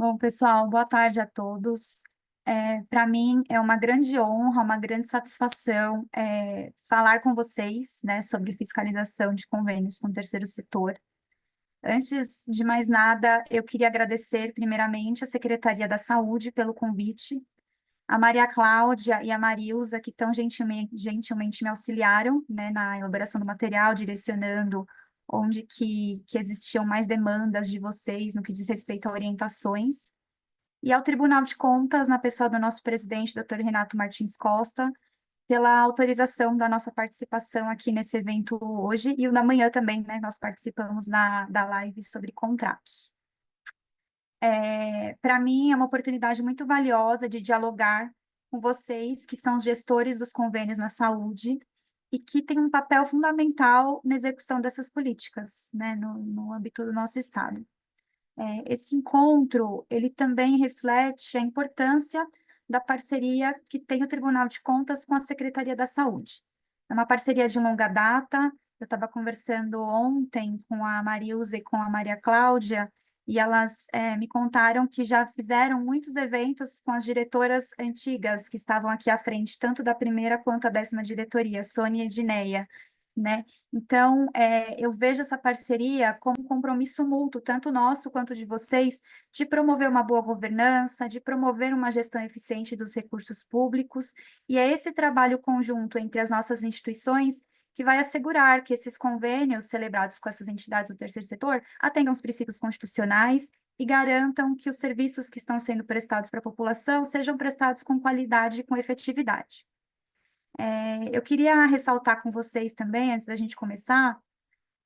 Bom, pessoal, boa tarde a todos. Para mim é uma grande honra, uma grande satisfação falar com vocês, né, sobre fiscalização de convênios com o terceiro setor. Antes de mais nada, eu queria agradecer primeiramente à Secretaria da Saúde pelo convite, a Maria Cláudia e a Marilza, que tão gentilmente me auxiliaram, né, na elaboração do material, direcionando onde que existiam mais demandas de vocês no que diz respeito a orientações. E ao Tribunal de Contas, na pessoa do nosso presidente, Dr. Renato Martins Costa, pela autorização da nossa participação aqui nesse evento hoje, e o da manhã também, né? Nós participamos da live sobre contratos. Para mim, é uma oportunidade muito valiosa de dialogar com vocês, que são os gestores dos convênios na saúde, e que têm um papel fundamental na execução dessas políticas, né, no âmbito do nosso Estado. Esse encontro, ele também reflete a importância da parceria que tem o Tribunal de Contas com a Secretaria da Saúde. É uma parceria de longa data. Eu estava conversando ontem com a Marilza e com a Maria Cláudia, e elas me contaram que já fizeram muitos eventos com as diretoras antigas que estavam aqui à frente, tanto da primeira quanto da 10ª diretoria, Sônia e Edneia, né? Então, eu vejo essa parceria como um compromisso mútuo, tanto nosso quanto de vocês, de promover uma boa governança, de promover uma gestão eficiente dos recursos públicos, e é esse trabalho conjunto entre as nossas instituições que vai assegurar que esses convênios celebrados com essas entidades do terceiro setor atendam os princípios constitucionais e garantam que os serviços que estão sendo prestados para a população sejam prestados com qualidade e com efetividade. Eu queria ressaltar com vocês também, antes da gente começar,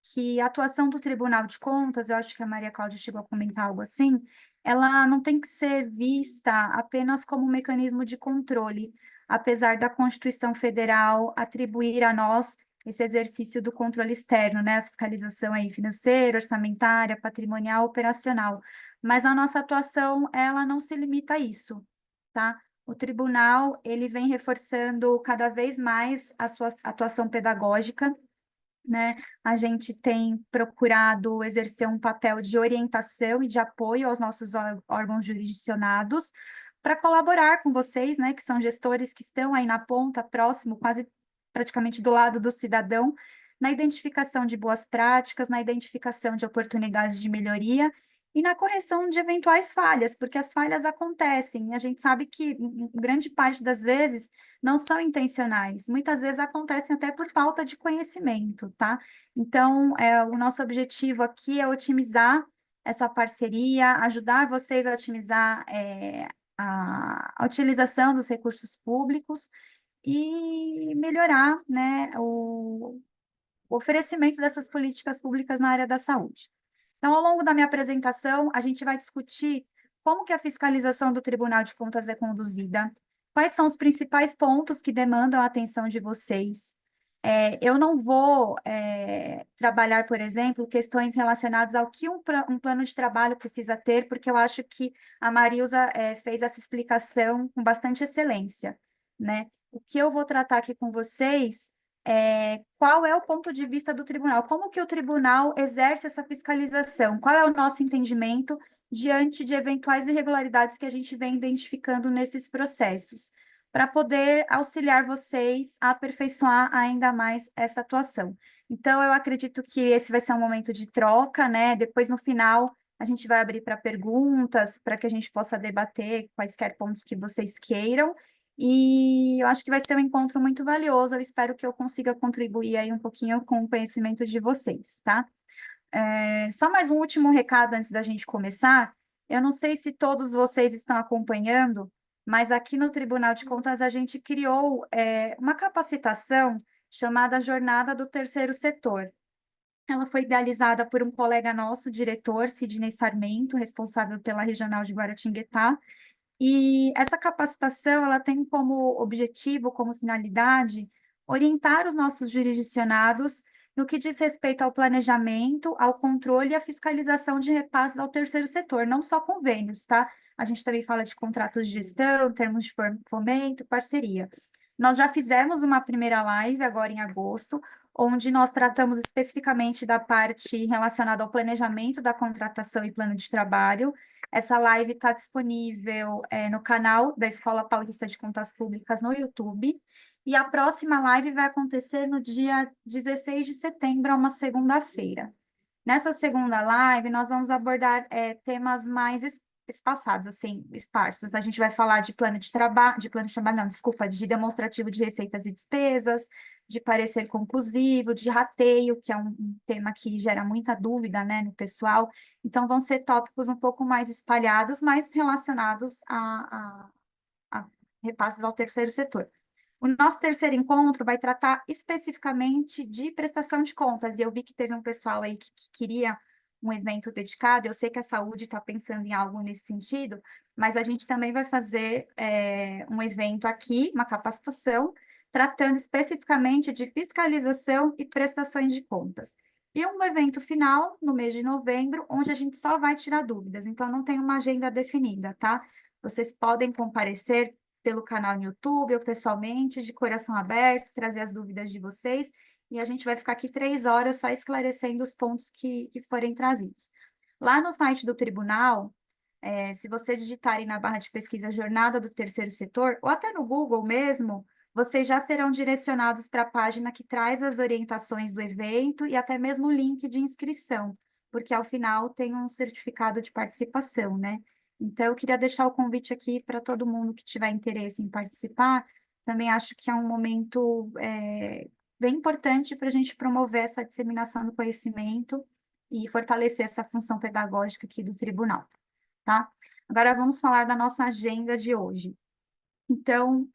que a atuação do Tribunal de Contas, eu acho que a Maria Cláudia chegou a comentar algo assim, ela não tem que ser vista apenas como um mecanismo de controle, apesar da Constituição Federal atribuir a nós esse exercício do controle externo, né, a fiscalização aí financeira, orçamentária, patrimonial, operacional. Mas a nossa atuação, ela não se limita a isso, tá? O tribunal, ele vem reforçando cada vez mais a sua atuação pedagógica, né? A gente tem procurado exercer um papel de orientação e de apoio aos nossos órgãos jurisdicionados para colaborar com vocês, né, que são gestores que estão aí na ponta, próximo, quase praticamente do lado do cidadão, na identificação de boas práticas, na identificação de oportunidades de melhoria e na correção de eventuais falhas, porque as falhas acontecem, e a gente sabe que grande parte das vezes não são intencionais, muitas vezes acontecem até por falta de conhecimento, tá? Então, o nosso objetivo aqui é otimizar essa parceria, ajudar vocês a otimizar a utilização dos recursos públicos e melhorar, né, o oferecimento dessas políticas públicas na área da saúde. Então, ao longo da minha apresentação, a gente vai discutir como que a fiscalização do Tribunal de Contas é conduzida, quais são os principais pontos que demandam a atenção de vocês. Eu não vou trabalhar, por exemplo, questões relacionadas ao que um plano de trabalho precisa ter, porque eu acho que a Marilza fez essa explicação com bastante excelência, né? O que eu vou tratar aqui com vocês qual é o ponto de vista do tribunal, como que o tribunal exerce essa fiscalização, qual é o nosso entendimento diante de eventuais irregularidades que a gente vem identificando nesses processos, para poder auxiliar vocês a aperfeiçoar ainda mais essa atuação. Então, eu acredito que esse vai ser um momento de troca, né? Depois, no final, a gente vai abrir para perguntas, para que a gente possa debater quaisquer pontos que vocês queiram. E eu acho que vai ser um encontro muito valioso. Eu espero que eu consiga contribuir aí um pouquinho com o conhecimento de vocês, tá? Só mais um último recado antes da gente começar. Eu não sei se todos vocês estão acompanhando, mas aqui no Tribunal de Contas a gente criou uma capacitação chamada Jornada do Terceiro Setor. Ela foi idealizada por um colega nosso, diretor, Sidney Sarmento, responsável pela Regional de Guaratinguetá, e essa capacitação, ela tem como objetivo, como finalidade, orientar os nossos jurisdicionados no que diz respeito ao planejamento, ao controle e à fiscalização de repasses ao terceiro setor, não só convênios, tá? A gente também fala de contratos de gestão, termos de fomento, parceria. Nós já fizemos uma primeira live agora em agosto, onde nós tratamos especificamente da parte relacionada ao planejamento da contratação e plano de trabalho, Essa live está disponível no canal da Escola Paulista de Contas Públicas no YouTube. E a próxima live vai acontecer no dia 16 de setembro, uma segunda-feira. Nessa segunda live, nós vamos abordar temas mais espaçados, assim, esparsos. A gente vai falar de plano de trabalho, não, desculpa, de demonstrativo de receitas e despesas, de parecer conclusivo, de rateio, que é um tema que gera muita dúvida, né, no pessoal. Então, vão ser tópicos um pouco mais espalhados, mas relacionados a repasses ao terceiro setor. O nosso terceiro encontro vai tratar especificamente de prestação de contas, e eu vi que teve um pessoal aí que queria um evento dedicado, eu sei que a saúde está pensando em algo nesse sentido, mas a gente também vai fazer um evento aqui, uma capacitação, tratando especificamente de fiscalização e prestações de contas. E um evento final, no mês de novembro, onde a gente só vai tirar dúvidas, então não tem uma agenda definida, tá? Vocês podem comparecer pelo canal no YouTube ou pessoalmente, de coração aberto, trazer as dúvidas de vocês, e a gente vai ficar aqui 3 horas só esclarecendo os pontos que forem trazidos. Lá no site do tribunal, se vocês digitarem na barra de pesquisa Jornada do Terceiro Setor, ou até no Google mesmo, vocês já serão direcionados para a página que traz as orientações do evento e até mesmo o link de inscrição, porque ao final tem um certificado de participação, né? Então, eu queria deixar o convite aqui para todo mundo que tiver interesse em participar. Também acho que é um momento bem importante para a gente promover essa disseminação do conhecimento e fortalecer essa função pedagógica aqui do tribunal, tá? Agora vamos falar da nossa agenda de hoje. Então,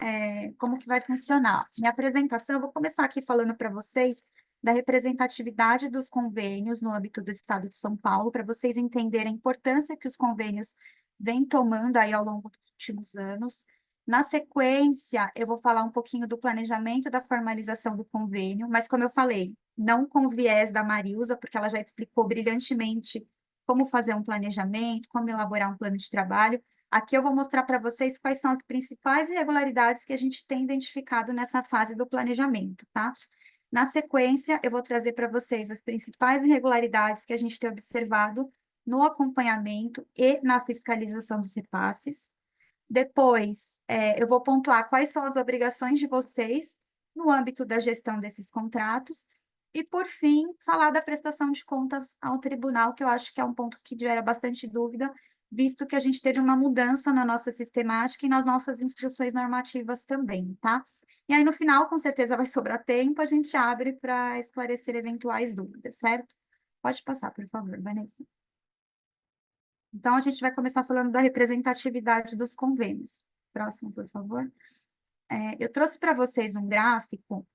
como que vai funcionar? Minha apresentação, eu vou começar aqui falando para vocês da representatividade dos convênios no âmbito do Estado de São Paulo, para vocês entenderem a importância que os convênios vêm tomando aí ao longo dos últimos anos. Na sequência, eu vou falar um pouquinho do planejamento da formalização do convênio, mas como eu falei, não com viés da Marilza, porque ela já explicou brilhantemente como fazer um planejamento, como elaborar um plano de trabalho. Aqui eu vou mostrar para vocês quais são as principais irregularidades que a gente tem identificado nessa fase do planejamento, tá? Na sequência, eu vou trazer para vocês as principais irregularidades que a gente tem observado no acompanhamento e na fiscalização dos repasses. Depois, eu vou pontuar quais são as obrigações de vocês no âmbito da gestão desses contratos. E, por fim, falar da prestação de contas ao tribunal, que eu acho que é um ponto que gera bastante dúvida, visto que a gente teve uma mudança na nossa sistemática e nas nossas instruções normativas também, tá? E aí, no final, com certeza vai sobrar tempo, a gente abre para esclarecer eventuais dúvidas, certo? Pode passar, por favor, Vanessa. Então, a gente vai começar falando da representatividade dos convênios. Próximo, por favor. Eu trouxe para vocês um gráfico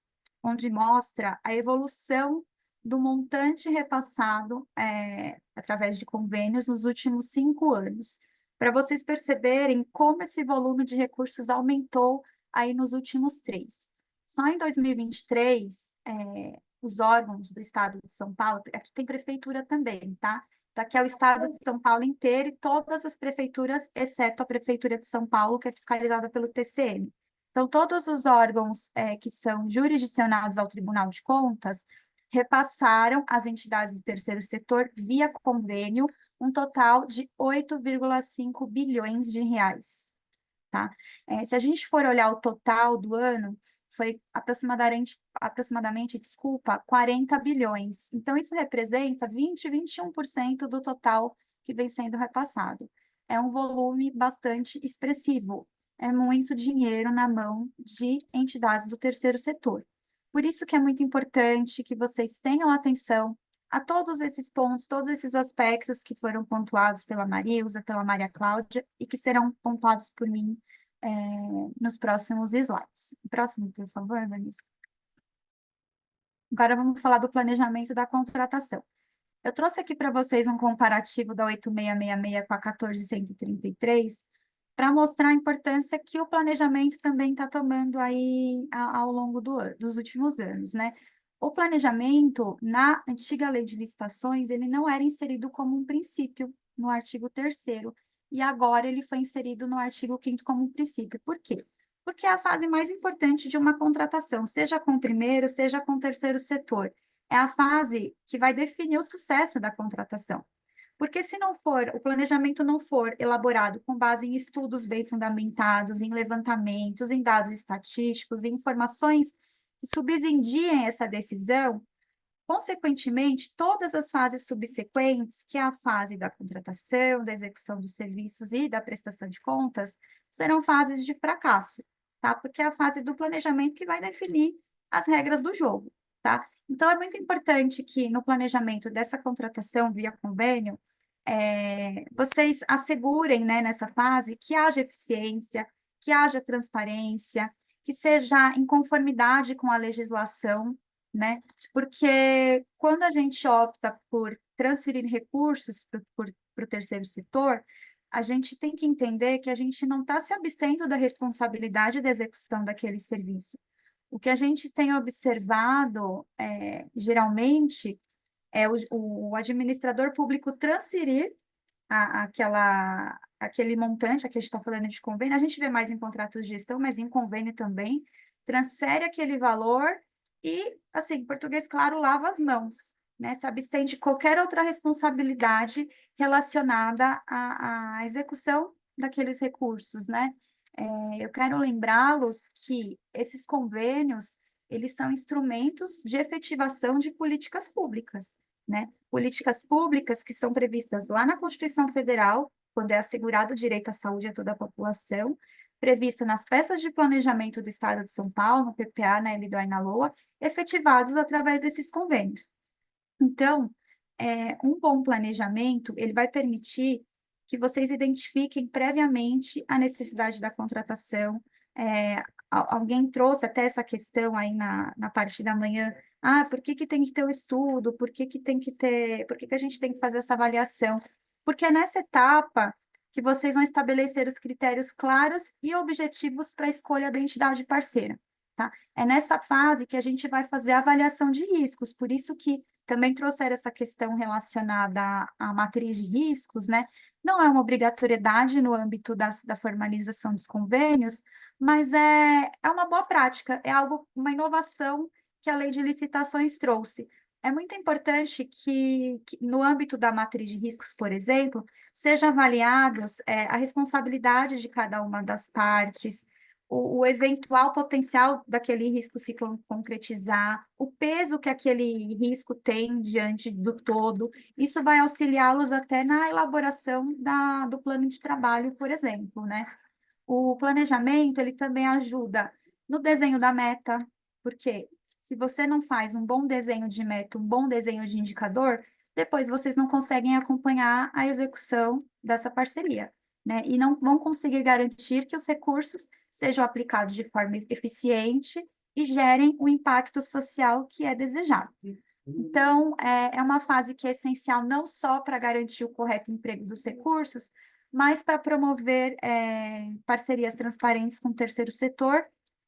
onde mostra a evolução do montante repassado através de convênios nos últimos 5 anos, para vocês perceberem como esse volume de recursos aumentou aí nos últimos 3. Só em 2023, os órgãos do Estado de São Paulo, aqui tem prefeitura também, tá? Daqui é o Estado de São Paulo inteiro e todas as prefeituras, exceto a Prefeitura de São Paulo, que é fiscalizada pelo TCM. Então, todos os órgãos que são jurisdicionados ao Tribunal de Contas repassaram às entidades do terceiro setor, via convênio, um total de 8,5 bilhões de reais, tá? Se a gente for olhar o total do ano, foi aproximadamente, desculpa, 40 bilhões. Então, isso representa 21% do total que vem sendo repassado. É um volume bastante expressivo. É muito dinheiro na mão de entidades do terceiro setor. Por isso que é muito importante que vocês tenham atenção a todos esses pontos, todos esses aspectos que foram pontuados pela Marilza, pela Maria Cláudia e que serão pontuados por mim é, nos próximos slides. Próximo, por favor, Vanessa. Agora vamos falar do planejamento da contratação. Eu trouxe aqui para vocês um comparativo da 8666 com a 14133 para mostrar a importância que o planejamento também está tomando aí ao longo dos últimos anos, né? O planejamento, na antiga lei de licitações, ele não era inserido como um princípio no artigo 3º, e agora ele foi inserido no artigo 5º como um princípio. Por quê? Porque é a fase mais importante de uma contratação, seja com o primeiro, seja com o terceiro setor. É a fase que vai definir o sucesso da contratação. Porque se não for, o planejamento não for elaborado com base em estudos bem fundamentados, em levantamentos, em dados estatísticos, em informações que subsidiem essa decisão, consequentemente, todas as fases subsequentes, que é a fase da contratação, da execução dos serviços e da prestação de contas, serão fases de fracasso, tá? Porque é a fase do planejamento que vai definir as regras do jogo, tá? Então, é muito importante que no planejamento dessa contratação via convênio, vocês assegurem, né, nessa fase, que haja eficiência, que haja transparência, que seja em conformidade com a legislação, né? Porque quando a gente opta por transferir recursos para o terceiro setor, a gente tem que entender que a gente não está se abstendo da responsabilidade da execução daquele serviço. O que a gente tem observado, geralmente, é o administrador público transferir aquele montante, aqui a gente está falando de convênio, a gente vê mais em contratos de gestão, mas em convênio também, transfere aquele valor e, assim, em português claro, lava as mãos, né? Se abstém de qualquer outra responsabilidade relacionada à execução daqueles recursos, né? Eu quero lembrá-los que esses convênios, eles são instrumentos de efetivação de políticas públicas, né? Políticas públicas que são previstas lá na Constituição Federal, quando é assegurado o direito à saúde a toda a população, prevista nas peças de planejamento do Estado de São Paulo, no PPA, na LDO e na LOA, efetivados através desses convênios. Então, um bom planejamento, ele vai permitir que vocês identifiquem previamente a necessidade da contratação. Alguém trouxe até essa questão aí na parte da manhã. Ah, por que que tem que ter o estudo? Por que que tem que ter, por que que a gente tem que fazer essa avaliação? Porque é nessa etapa que vocês vão estabelecer os critérios claros e objetivos para a escolha da entidade parceira, tá? É nessa fase que a gente vai fazer a avaliação de riscos, por isso que também trouxeram essa questão relacionada à matriz de riscos, né? Não é uma obrigatoriedade no âmbito da formalização dos convênios, mas é uma boa prática, é algo, uma inovação que a lei de licitações trouxe. É muito importante que no âmbito da matriz de riscos, por exemplo, sejam avaliados a responsabilidade de cada uma das partes, o eventual potencial daquele risco se concretizar, o peso que aquele risco tem diante do todo. Isso vai auxiliá-los até na elaboração do plano de trabalho, por exemplo, né? O planejamento, ele também ajuda no desenho da meta, porque se você não faz um bom desenho de meta, um bom desenho de indicador, depois vocês não conseguem acompanhar a execução dessa parceria, né? E não vão conseguir garantir que os recursos sejam aplicados de forma eficiente e gerem o impacto social que é desejado. Então, é uma fase que é essencial não só para garantir o correto emprego dos recursos, mas para promover parcerias transparentes com o terceiro setor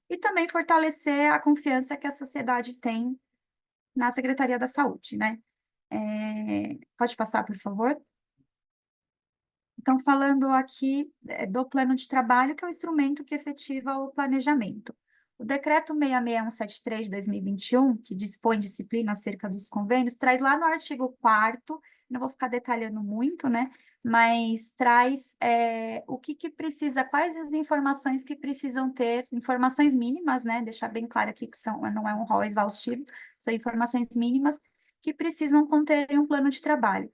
e também fortalecer a confiança que a sociedade tem na Secretaria da Saúde, né? Pode passar, por favor? Então, falando aqui do plano de trabalho, que é o instrumento que efetiva o planejamento. O decreto 66173 de 2021, que dispõe disciplina acerca dos convênios, traz lá no artigo 4º, não vou ficar detalhando muito, né? Mas traz o que precisa, quais as informações que precisam ter, informações mínimas, né? Deixar bem claro aqui que não é um rol exaustivo, são informações mínimas que precisam conter em um plano de trabalho.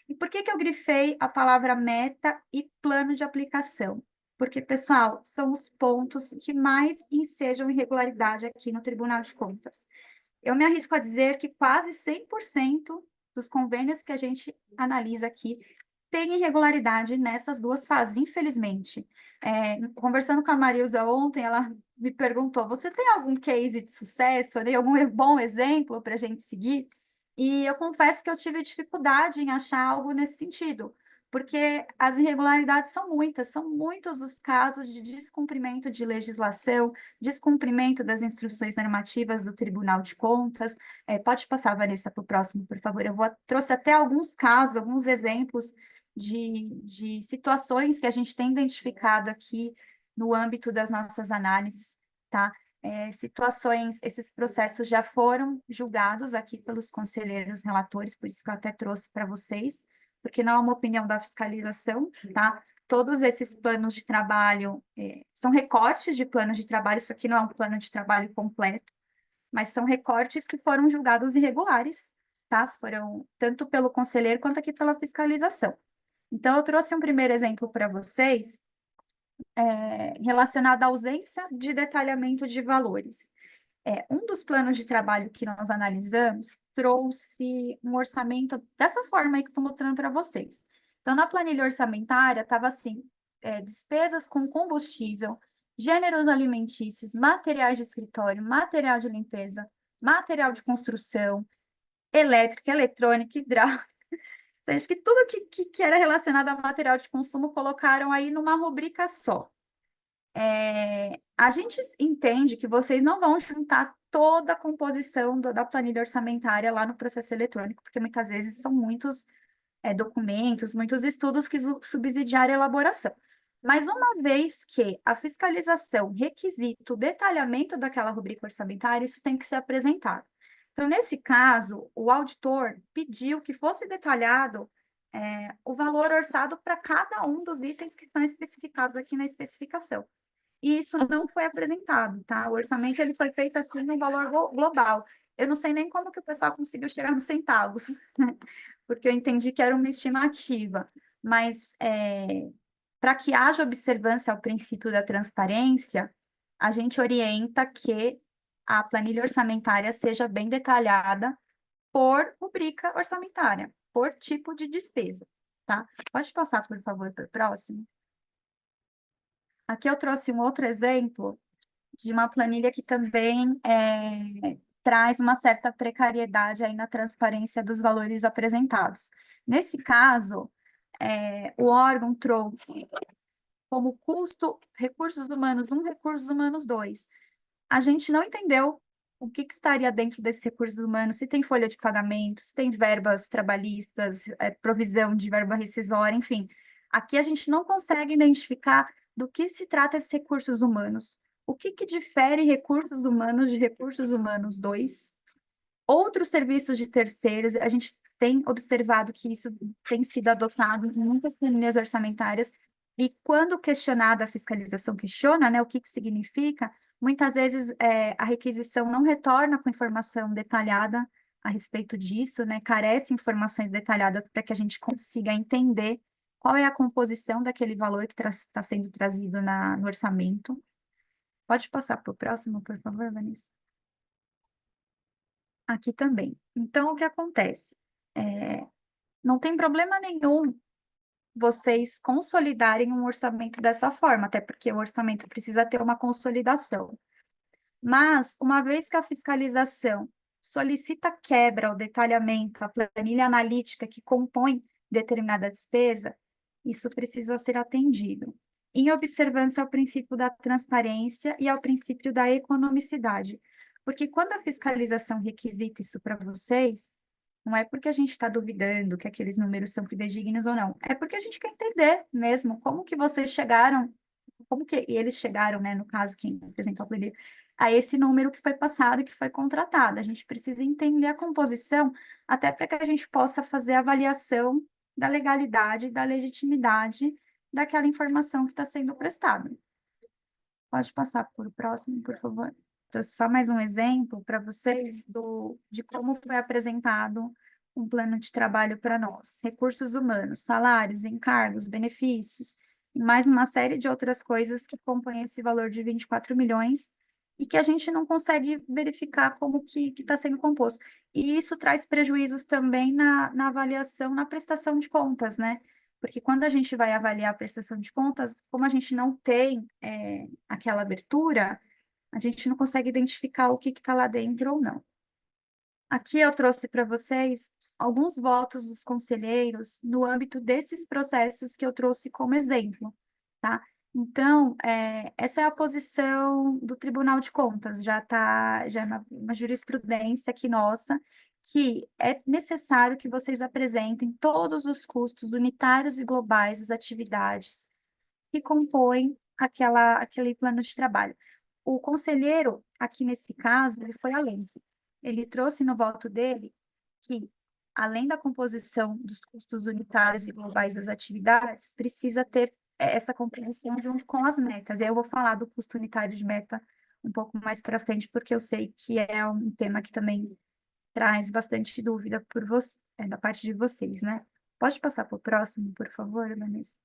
E por que que eu grifei a palavra meta e plano de aplicação? Porque, pessoal, são os pontos que mais ensejam irregularidade aqui no Tribunal de Contas. Eu me arrisco a dizer que quase 100% dos convênios que a gente analisa aqui tem irregularidade nessas duas fases, infelizmente. Conversando com a Marilza ontem, ela me perguntou: você tem algum case de sucesso, algum bom exemplo para a gente seguir? E eu confesso que eu tive dificuldade em achar algo nesse sentido, porque as irregularidades são muitos os casos de descumprimento de legislação, descumprimento das instruções normativas do Tribunal de Contas. Pode passar, Vanessa, para o próximo, por favor. Trouxe até alguns casos, alguns exemplos de situações que a gente tem identificado aqui no âmbito das nossas análises, tá? Situações, esses processos já foram julgados aqui pelos conselheiros relatores, por isso que eu até trouxe para vocês, porque não é uma opinião da fiscalização, tá? Todos esses planos de trabalho são recortes de planos de trabalho, isso aqui não é um plano de trabalho completo, mas são recortes que foram julgados irregulares, tá? Foram tanto pelo conselheiro quanto aqui pela fiscalização. Então, eu trouxe um primeiro exemplo para vocês, relacionado à ausência de detalhamento de valores. Um dos planos de trabalho que nós analisamos trouxe um orçamento dessa forma aí que eu estou mostrando para vocês. Então, na planilha orçamentária, estava assim, despesas com combustível, gêneros alimentícios, materiais de escritório, material de limpeza, material de construção, elétrica, eletrônica, hidráulica. Acho que tudo que era relacionado a material de consumo colocaram aí numa rubrica só. A gente entende que vocês não vão juntar toda a composição da planilha orçamentária lá no processo eletrônico, porque muitas vezes são muitos documentos, muitos estudos que subsidiaram a elaboração. Mas uma vez que a fiscalização requisita o detalhamento daquela rubrica orçamentária, isso tem que ser apresentado. Então, nesse caso, o auditor pediu que fosse detalhado o valor orçado para cada um dos itens que estão especificados aqui na especificação. E isso não foi apresentado, tá? O orçamento ele foi feito assim no valor global. Eu não sei nem como que o pessoal conseguiu chegar nos centavos, né? Porque eu entendi que era uma estimativa. Mas para que haja observância ao princípio da transparência, a gente orienta que a planilha orçamentária seja bem detalhada por rubrica orçamentária, por tipo de despesa, tá? Pode passar, por favor, para o próximo. Aqui eu trouxe um outro exemplo de uma planilha que também traz uma certa precariedade aí na transparência dos valores apresentados. Nesse caso, o órgão trouxe como custo recursos humanos 1, recursos humanos 2. A gente não entendeu o que estaria dentro desses recursos humanos, se tem folha de pagamento, se tem verbas trabalhistas, provisão de verba rescisória, enfim. Aqui a gente não consegue identificar do que se trata esses recursos humanos. O que difere recursos humanos de recursos humanos 2? Outros serviços de terceiros, a gente tem observado que isso tem sido adotado em muitas planilhas orçamentárias, e quando questionada a fiscalização questiona, né, o que significa, muitas vezes a requisição não retorna com informação detalhada a respeito disso, né, carece informações detalhadas para que a gente consiga entender qual é a composição daquele valor que está sendo trazido no orçamento. Pode passar para o próximo, por favor, Vanessa? Aqui também. Então, o que acontece? Não tem problema nenhum vocês consolidarem um orçamento dessa forma, até porque o orçamento precisa ter uma consolidação. Mas, uma vez que a fiscalização solicita quebra ou detalhamento, a planilha analítica que compõe determinada despesa, isso precisa ser atendido, em observância ao princípio da transparência e ao princípio da economicidade. Porque quando a fiscalização requisita isso para vocês, não é porque a gente está duvidando que aqueles números são fidedignos ou não, é porque a gente quer entender mesmo como que vocês chegaram, como que eles chegaram, né, no caso, quem apresentou a planilha, a esse número que foi passado e que foi contratado. A gente precisa entender a composição, até para que a gente possa fazer a avaliação da legalidade, da legitimidade daquela informação que está sendo prestada. Pode passar por o próximo, por favor. Então, só mais um exemplo para vocês de como foi apresentado um plano de trabalho para nós. Recursos humanos, salários, encargos, benefícios, e mais uma série de outras coisas que compõem esse valor de 24 milhões e que a gente não consegue verificar como que está sendo composto. E isso traz prejuízos também na avaliação, na prestação de contas, né? Porque quando a gente vai avaliar a prestação de contas, como a gente não tem aquela abertura, a gente não consegue identificar o que está lá dentro ou não. Aqui eu trouxe para vocês alguns votos dos conselheiros no âmbito desses processos que eu trouxe como exemplo, tá? Então, essa é a posição do Tribunal de Contas, já é uma jurisprudência aqui nossa, que é necessário que vocês apresentem todos os custos unitários e globais das atividades que compõem aquele plano de trabalho. O conselheiro, aqui nesse caso, ele foi além. Ele trouxe no voto dele que além da composição dos custos unitários e globais das atividades, precisa ter essa composição junto com as metas. E aí eu vou falar do custo unitário de meta um pouco mais para frente, porque eu sei que é um tema que também traz bastante dúvida por você, da parte de vocês, né? Pode passar para o próximo, por favor, Vanessa?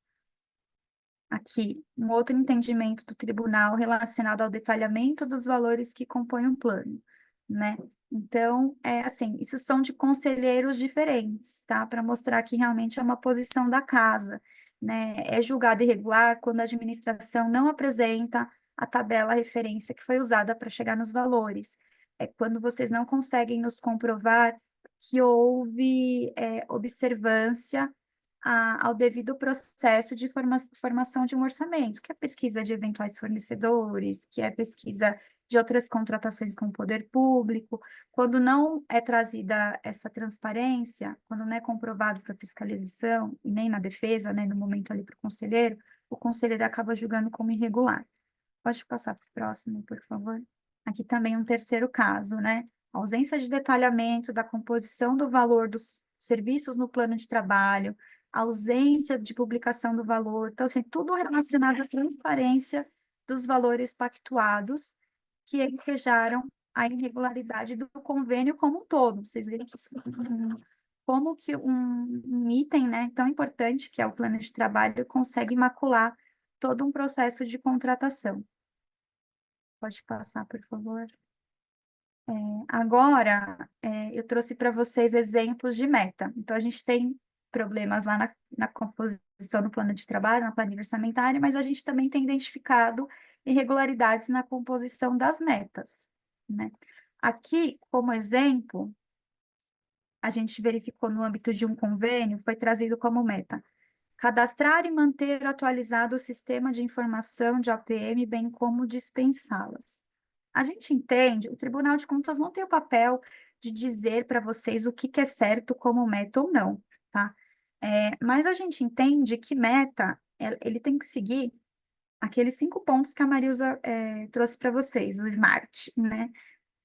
Aqui, um outro entendimento do tribunal relacionado ao detalhamento dos valores que compõem o plano, né? Então, é assim, isso são de conselheiros diferentes, tá? Para mostrar que realmente é uma posição da casa, né? É julgado irregular quando a administração não apresenta a tabela referência que foi usada para chegar nos valores. É quando vocês não conseguem nos comprovar que houve observância ao devido processo de formação de um orçamento, que é pesquisa de eventuais fornecedores, que é pesquisa de outras contratações com o poder público. Quando não é trazida essa transparência, quando não é comprovado para fiscalização, e nem na defesa, né, no momento ali para o conselheiro acaba julgando como irregular. Pode passar para o próximo, por favor? Aqui também um terceiro caso, né? Ausência de detalhamento da composição do valor dos serviços no plano de trabalho, ausência de publicação do valor. Então, assim, tudo relacionado à transparência dos valores pactuados, que ensejaram a irregularidade do convênio como um todo. Vocês viram que isso, como que um item, né, tão importante, que é o plano de trabalho, consegue macular todo um processo de contratação. Pode passar, por favor. Agora, eu trouxe para vocês exemplos de meta. Então, a gente tem problemas lá na composição do plano de trabalho, na planilha orçamentária, mas a gente também tem identificado irregularidades na composição das metas, né? Aqui, como exemplo, a gente verificou no âmbito de um convênio, foi trazido como meta cadastrar e manter atualizado o sistema de informação de APM, bem como dispensá-las. A gente entende, o Tribunal de Contas não tem o papel de dizer para vocês o que que é certo como meta ou não, tá? Mas a gente entende que meta, ele tem que seguir aqueles 5 pontos que a Marilza trouxe para vocês, o SMART, né?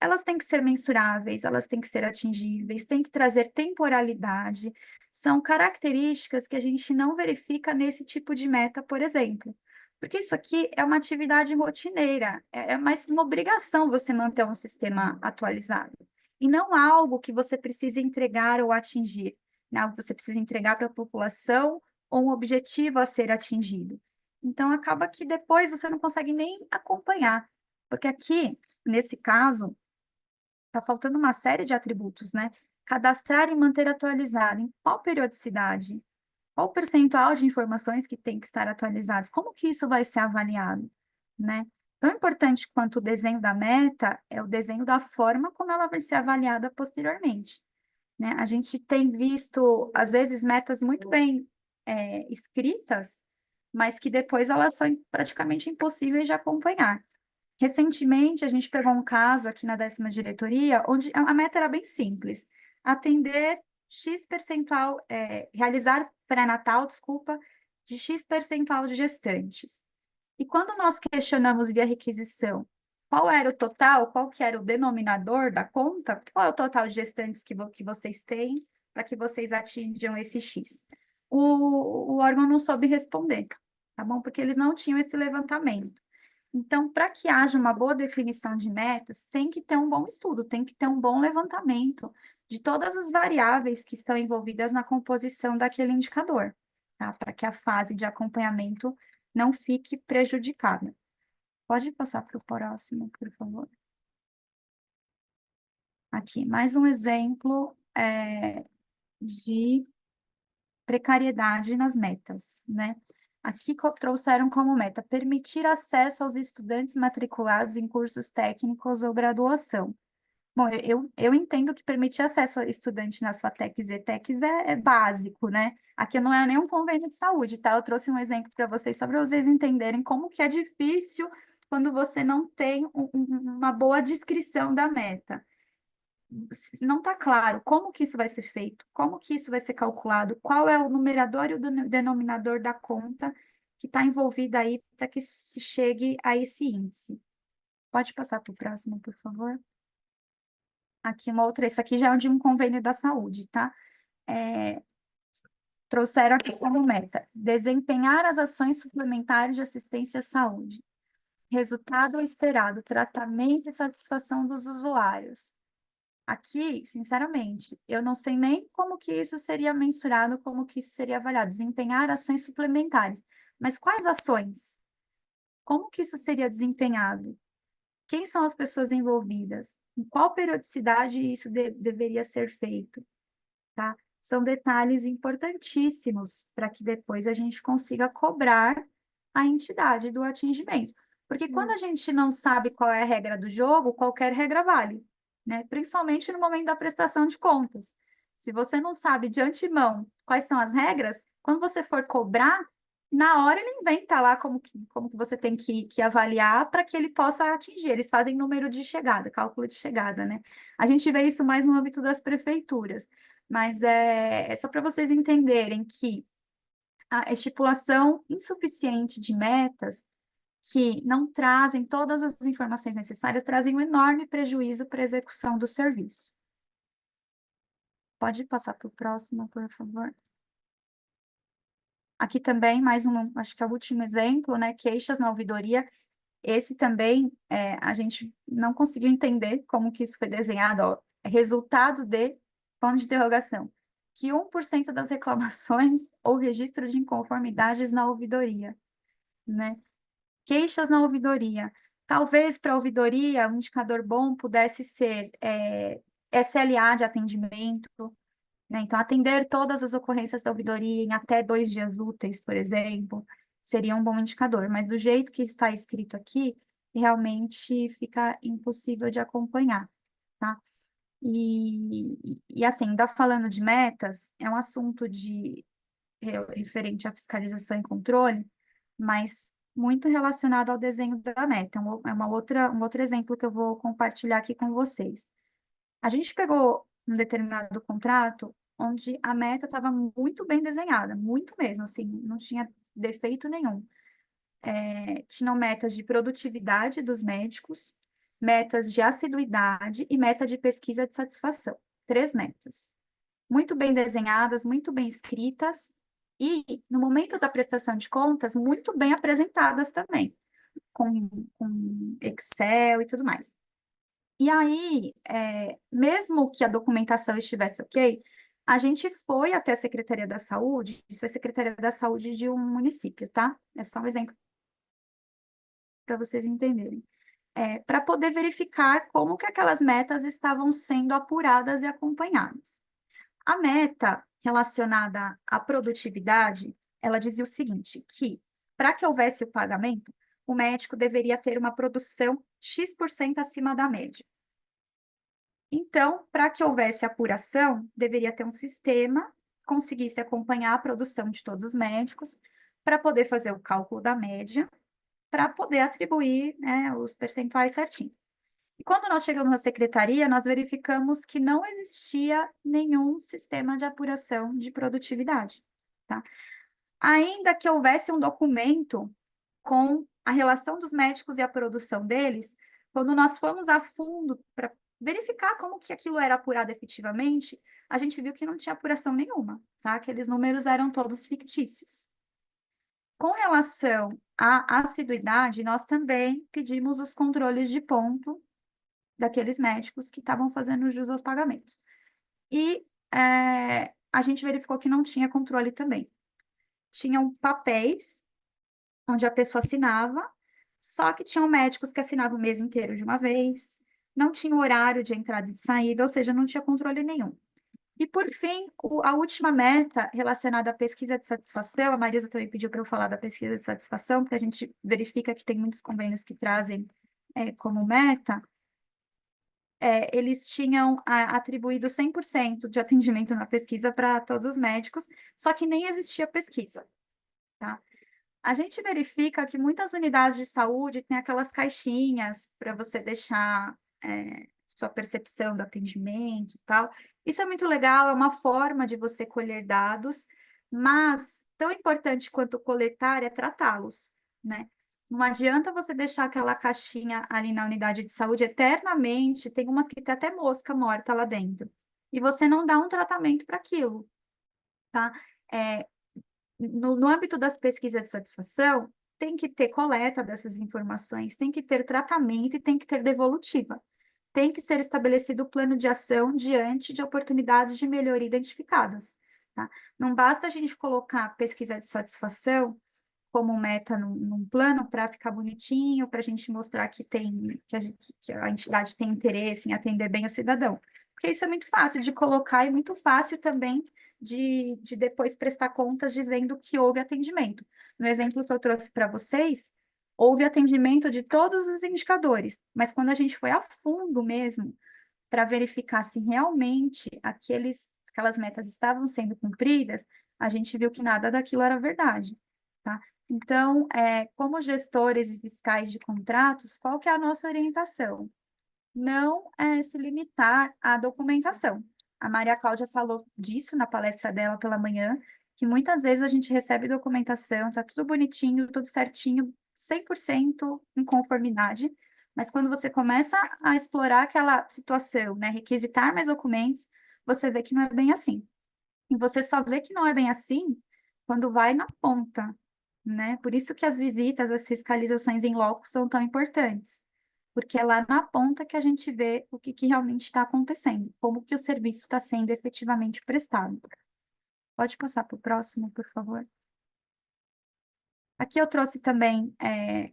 Elas têm que ser mensuráveis, elas têm que ser atingíveis, têm que trazer temporalidade. São características que a gente não verifica nesse tipo de meta, por exemplo. Porque isso aqui é uma atividade rotineira, é mais uma obrigação você manter um sistema atualizado. E não algo que você precisa entregar ou atingir, né? Algo que você precisa entregar para a população ou um objetivo a ser atingido. Então, acaba que depois você não consegue nem acompanhar. Porque aqui, nesse caso, está faltando uma série de atributos, né? Cadastrar e manter atualizado. Em qual periodicidade? Qual o percentual de informações que tem que estar atualizados? Como que isso vai ser avaliado, né? Tão importante quanto o desenho da meta é o desenho da forma como ela vai ser avaliada posteriormente, né? A gente tem visto, às vezes, metas muito bem escritas, mas que depois elas são praticamente impossíveis de acompanhar. Recentemente, a gente pegou um caso aqui na 10ª diretoria, onde a meta era bem simples: atender X percentual, realizar pré-natal, desculpa, de X percentual de gestantes. E quando nós questionamos via requisição qual era o total, qual que era o denominador da conta, qual é o total de gestantes que vocês têm para que vocês atinjam esse X? O órgão não soube responder, tá bom? Porque eles não tinham esse levantamento. Então, para que haja uma boa definição de metas, tem que ter um bom estudo, tem que ter um bom levantamento de todas as variáveis que estão envolvidas na composição daquele indicador, tá? Para que a fase de acompanhamento não fique prejudicada. Pode passar para o próximo, por favor. Aqui, mais um exemplo de precariedade nas metas, né? Aqui trouxeram como meta permitir acesso aos estudantes matriculados em cursos técnicos ou graduação. Bom, eu entendo que permitir acesso a estudante nas FATECs e ETECs é básico, né? Aqui não é nenhum convênio de saúde, tá? Eu trouxe um exemplo para vocês, só para vocês entenderem como que é difícil quando você não tem uma boa descrição da meta. Não está claro como que isso vai ser feito, como que isso vai ser calculado, qual é o numerador e o denominador da conta que está envolvida aí para que se chegue a esse índice. Pode passar para o próximo, por favor? Aqui uma outra, esse aqui já é de um convênio da saúde, tá? trouxeram aqui como meta: desempenhar as ações suplementares de assistência à saúde. Resultado esperado: tratamento e satisfação dos usuários. Aqui, sinceramente, eu não sei nem como que isso seria mensurado, como que isso seria avaliado. Desempenhar ações suplementares. Mas quais ações? Como que isso seria desempenhado? Quem são as pessoas envolvidas? Em qual periodicidade isso deveria ser feito? Tá? São detalhes importantíssimos para que depois a gente consiga cobrar a entidade do atingimento. Porque quando a gente não sabe qual é a regra do jogo, qualquer regra vale, né? Principalmente no momento da prestação de contas. Se você não sabe de antemão quais são as regras, quando você for cobrar, na hora ele inventa lá como que você tem que avaliar para que ele possa atingir. Eles fazem número de chegada, cálculo de chegada, né? A gente vê isso mais no âmbito das prefeituras. Mas é só para vocês entenderem que a estipulação insuficiente de metas que não trazem todas as informações necessárias trazem um enorme prejuízo para a execução do serviço. Pode passar para o próximo, por favor. Aqui também, mais um, acho que é o último exemplo, né? Queixas na ouvidoria. Esse também, a gente não conseguiu entender como que isso foi desenhado, ó. É resultado de, ponto de interrogação, que 1% das reclamações ou registro de inconformidades na ouvidoria, né? Queixas na ouvidoria. Talvez para a ouvidoria, um indicador bom pudesse ser SLA de atendimento, né? Então, atender todas as ocorrências da ouvidoria em até 2 dias úteis, por exemplo, seria um bom indicador. Mas do jeito que está escrito aqui, realmente fica impossível de acompanhar, tá? E assim, ainda falando de metas, é um assunto referente à fiscalização e controle, mas muito relacionado ao desenho da meta. Um outro exemplo que eu vou compartilhar aqui com vocês. A gente pegou um determinado contrato onde a meta estava muito bem desenhada, muito mesmo, assim, não tinha defeito nenhum. Tinham metas de produtividade dos médicos, metas de assiduidade e meta de pesquisa de satisfação. 3 metas. Muito bem desenhadas, muito bem escritas e, no momento da prestação de contas, muito bem apresentadas também, com Excel e tudo mais. E aí, mesmo que a documentação estivesse ok, a gente foi até a Secretaria da Saúde, isso é a Secretaria da Saúde de um município, tá? É só um exemplo para vocês entenderem. Para poder verificar como que aquelas metas estavam sendo apuradas e acompanhadas. A meta relacionada à produtividade, ela dizia o seguinte, que para que houvesse o pagamento, o médico deveria ter uma produção X% acima da média. Então, para que houvesse apuração, deveria ter um sistema que conseguisse acompanhar a produção de todos os médicos para poder fazer o cálculo da média, para poder atribuir, né, os percentuais certinho. E quando nós chegamos na secretaria, nós verificamos que não existia nenhum sistema de apuração de produtividade, tá? Ainda que houvesse um documento com a relação dos médicos e a produção deles, quando nós fomos a fundo para verificar como que aquilo era apurado efetivamente, a gente viu que não tinha apuração nenhuma, tá? Aqueles números eram todos fictícios. Com relação à assiduidade, nós também pedimos os controles de ponto daqueles médicos que estavam fazendo jus aos pagamentos. E a gente verificou que não tinha controle também. Tinham papéis onde a pessoa assinava, só que tinham médicos que assinavam o mês inteiro de uma vez, não tinha horário de entrada e de saída, ou seja, não tinha controle nenhum. E, por fim, a última meta relacionada à pesquisa de satisfação, a Marisa também pediu para eu falar da pesquisa de satisfação, porque a gente verifica que tem muitos convênios que trazem como meta, eles tinham atribuído 100% de atendimento na pesquisa para todos os médicos, só que nem existia pesquisa, tá? A gente verifica que muitas unidades de saúde têm aquelas caixinhas para você deixar sua percepção do atendimento e tal. Isso é muito legal, é uma forma de você colher dados, mas tão importante quanto coletar é tratá-los, né? Não adianta você deixar aquela caixinha ali na unidade de saúde eternamente, tem umas que tem até mosca morta lá dentro, e você não dá um tratamento para aquilo. tá? É, no âmbito das pesquisas de satisfação, tem que ter coleta dessas informações, tem que ter tratamento e tem que ter devolutiva. Tem que ser estabelecido o plano de ação diante de oportunidades de melhoria identificadas, tá? Não basta a gente colocar pesquisa de satisfação como meta num plano para ficar bonitinho, para a gente mostrar que a entidade tem interesse em atender bem o cidadão. Porque isso é muito fácil de colocar e muito fácil também de depois prestar contas dizendo que houve atendimento. No exemplo que eu trouxe para vocês, houve atendimento de todos os indicadores, mas quando a gente foi a fundo mesmo, para verificar se realmente aquelas metas estavam sendo cumpridas, a gente viu que nada daquilo era verdade, tá? Então, como gestores e fiscais de contratos, qual que é a nossa orientação? Não se limitar à documentação. A Maria Cláudia falou disso na palestra dela pela manhã, que muitas vezes a gente recebe documentação, tá tudo bonitinho, tudo certinho, 100% em conformidade, mas quando você começa a explorar aquela situação, né, requisitar mais documentos, você vê que não é bem assim. E você só vê que não é bem assim quando vai na ponta, né? Por isso que as visitas, as fiscalizações em loco são tão importantes, porque é lá na ponta que a gente vê o que realmente está acontecendo, como que o serviço está sendo efetivamente prestado. Pode passar para o próximo, por favor. Aqui eu trouxe também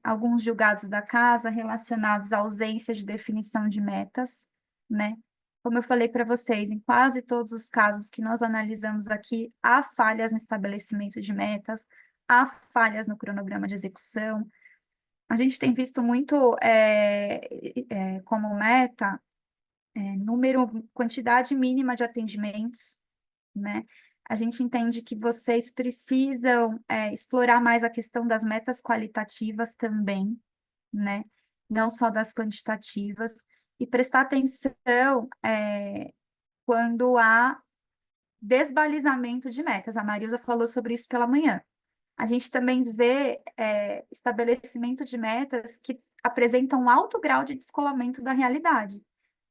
alguns julgados da casa relacionados à ausência de definição de metas, né? Como eu falei para vocês, em quase todos os casos que nós analisamos aqui, há falhas no estabelecimento de metas, há falhas no cronograma de execução. A gente tem visto muito como meta quantidade mínima de atendimentos, né? A gente entende que vocês precisam explorar mais a questão das metas qualitativas também, né? Não só das quantitativas, e prestar atenção quando há desbalizamento de metas. A Marilza falou sobre isso pela manhã. A gente também vê estabelecimento de metas que apresentam um alto grau de descolamento da realidade.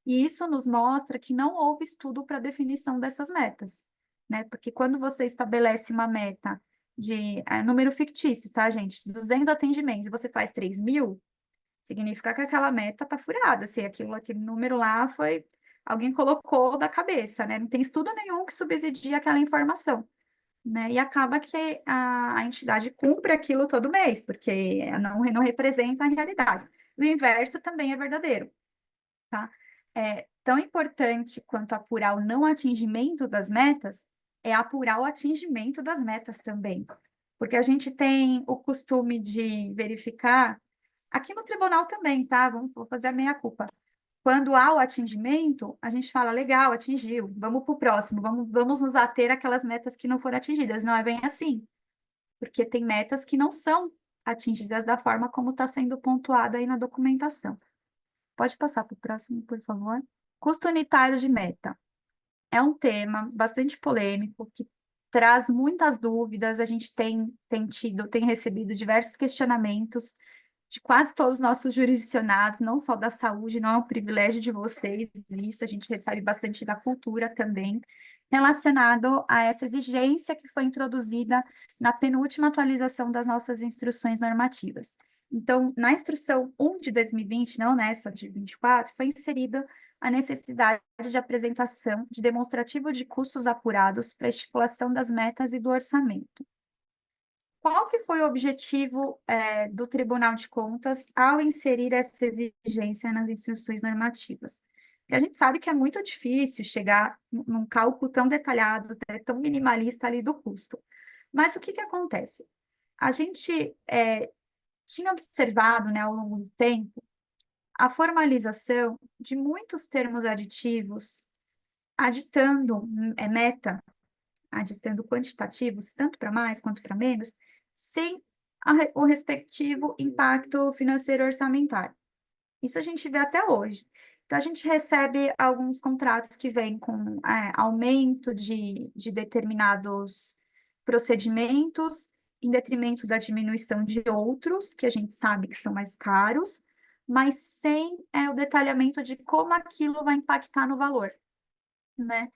E isso nos mostra que não houve estudo para definição dessas metas, né? Porque quando você estabelece uma meta de número fictício, tá, gente? 200 atendimentos e você faz 3.000, significa que aquela meta tá furada, se aquele número lá foi alguém colocou da cabeça, né? Não tem estudo nenhum que subsidie aquela informação, né? E acaba que a entidade cumpre aquilo todo mês, porque não representa a realidade. O inverso também é verdadeiro, tá? Tão importante quanto apurar o não atingimento das metas é apurar o atingimento das metas também. Porque a gente tem o costume de verificar, aqui no tribunal também, tá? Vou fazer a meia-culpa. Quando há o atingimento, a gente fala, legal, atingiu, vamos para o próximo, vamos nos ater àquelas metas que não foram atingidas. Não é bem assim, porque tem metas que não são atingidas da forma como está sendo pontuada aí na documentação. Pode passar para o próximo, por favor. Custo unitário de meta. É um tema bastante polêmico, que traz muitas dúvidas. A gente tem recebido diversos questionamentos de quase todos os nossos jurisdicionados, não só da saúde, não é um privilégio de vocês, isso a gente recebe bastante da cultura também, relacionado a essa exigência que foi introduzida na penúltima atualização das nossas instruções normativas. Então, na instrução 1 de 2020, não nessa de 24, foi inserida a necessidade de apresentação de demonstrativo de custos apurados para estipulação das metas e do orçamento. Qual que foi o objetivo do Tribunal de Contas ao inserir essa exigência nas instruções normativas? Porque a gente sabe que é muito difícil chegar num cálculo tão detalhado, tão minimalista ali do custo. Mas o que que acontece? A gente tinha observado, né, ao longo do tempo, a formalização de muitos termos aditivos, aditando meta, aditando quantitativos, tanto para mais quanto para menos, sem o respectivo impacto financeiro orçamentário. Isso a gente vê até hoje. Então, a gente recebe alguns contratos que vêm com aumento de determinados procedimentos, em detrimento da diminuição de outros, que a gente sabe que são mais caros, mas sem o detalhamento de como aquilo vai impactar no valor, né?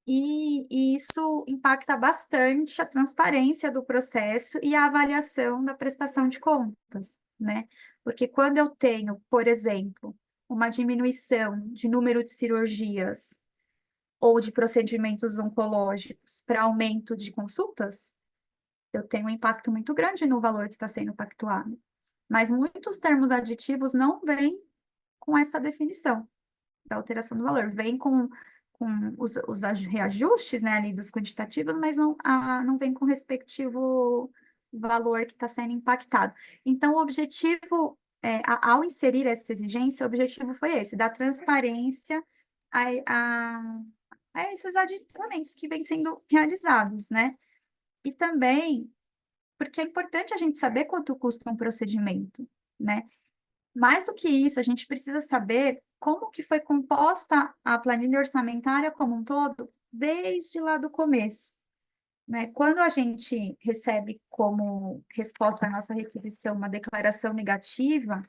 e isso impacta bastante a transparência do processo e a avaliação da prestação de contas, né? Porque quando eu tenho, por exemplo, uma diminuição de número de cirurgias ou de procedimentos oncológicos para aumento de consultas, eu tenho um impacto muito grande no valor que está sendo pactuado. Mas muitos termos aditivos não vêm com essa definição da alteração do valor. Vem com os reajustes, né, ali dos quantitativos, mas não vem com o respectivo valor que está sendo impactado. Então, o objetivo, ao inserir essa exigência, o objetivo foi esse, dar transparência a, a, a esses aditamentos que vêm sendo realizados, né? E também porque é importante a gente saber quanto custa um procedimento, né? Mais do que isso, a gente precisa saber como que foi composta a planilha orçamentária como um todo, desde lá do começo, né? Quando a gente recebe como resposta à nossa requisição uma declaração negativa,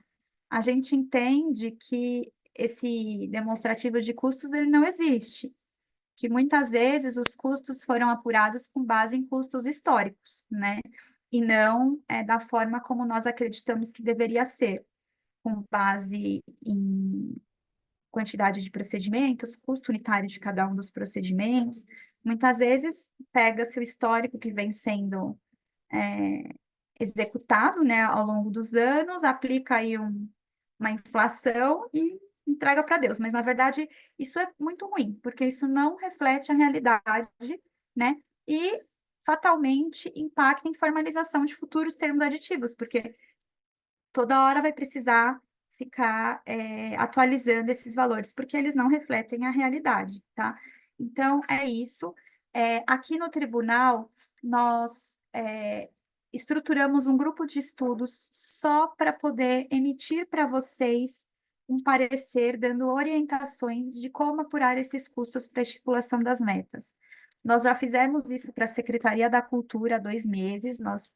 a gente entende que esse demonstrativo de custos ele não existe, que muitas vezes os custos foram apurados com base em custos históricos, né? E não da forma como nós acreditamos que deveria ser, com base em quantidade de procedimentos, custo unitário de cada um dos procedimentos. Muitas vezes pega-se o histórico que vem sendo é, executado, né, ao longo dos anos, aplica aí uma inflação e entrega para Deus. Mas, na verdade, isso é muito ruim, porque isso não reflete a realidade, né? E fatalmente impacta em formalização de futuros termos aditivos, porque toda hora vai precisar ficar atualizando esses valores, porque eles não refletem a realidade, tá? Então, é isso. Aqui no tribunal, nós estruturamos um grupo de estudos só para poder emitir para vocês um parecer, dando orientações de como apurar esses custos para a estipulação das metas. Nós já fizemos isso para a Secretaria da Cultura há 2 meses, nós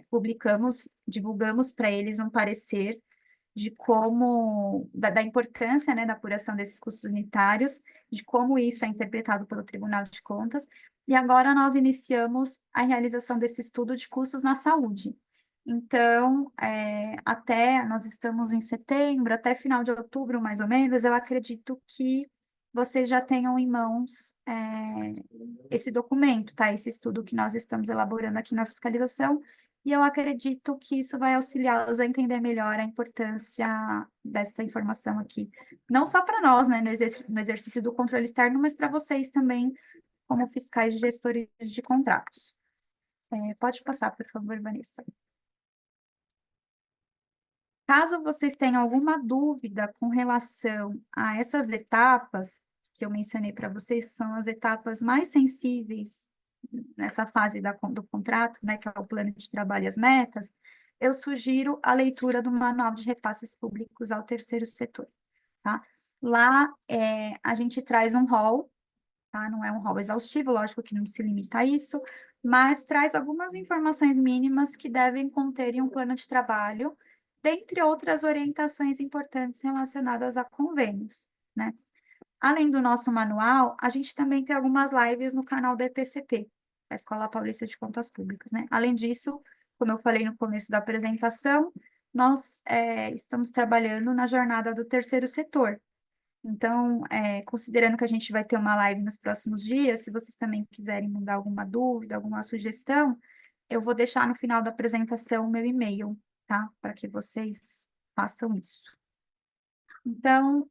publicamos, divulgamos para eles um parecer de como, da importância, né, da apuração desses custos unitários, de como isso é interpretado pelo Tribunal de Contas, e agora nós iniciamos a realização desse estudo de custos na saúde. Então, até, nós estamos em setembro, até final de outubro, mais ou menos, eu acredito que vocês já tenham em mãos esse documento, tá? Esse estudo que nós estamos elaborando aqui na fiscalização, e eu acredito que isso vai auxiliá-los a entender melhor a importância dessa informação aqui. Não só para nós, né, no exercício do controle externo, mas para vocês também, como fiscais e gestores de contratos. Pode passar, por favor, Vanessa. Caso vocês tenham alguma dúvida com relação a essas etapas que eu mencionei para vocês, são as etapas mais sensíveis nessa fase do contrato, né, que é o plano de trabalho e as metas, eu sugiro a leitura do Manual de Repasses Públicos ao Terceiro Setor, tá? Lá a gente traz um rol, tá? Não é um rol exaustivo, lógico que não se limita a isso, mas traz algumas informações mínimas que devem conter em um plano de trabalho, dentre outras orientações importantes relacionadas a convênios, né? Além do nosso manual, a gente também tem algumas lives no canal da EPCP, a Escola Paulista de Contas Públicas, né? Além disso, como eu falei no começo da apresentação, nós estamos trabalhando na jornada do terceiro setor. Então, considerando que a gente vai ter uma live nos próximos dias, se vocês também quiserem mandar alguma dúvida, alguma sugestão, eu vou deixar no final da apresentação o meu e-mail, tá? Para que vocês façam isso. Então,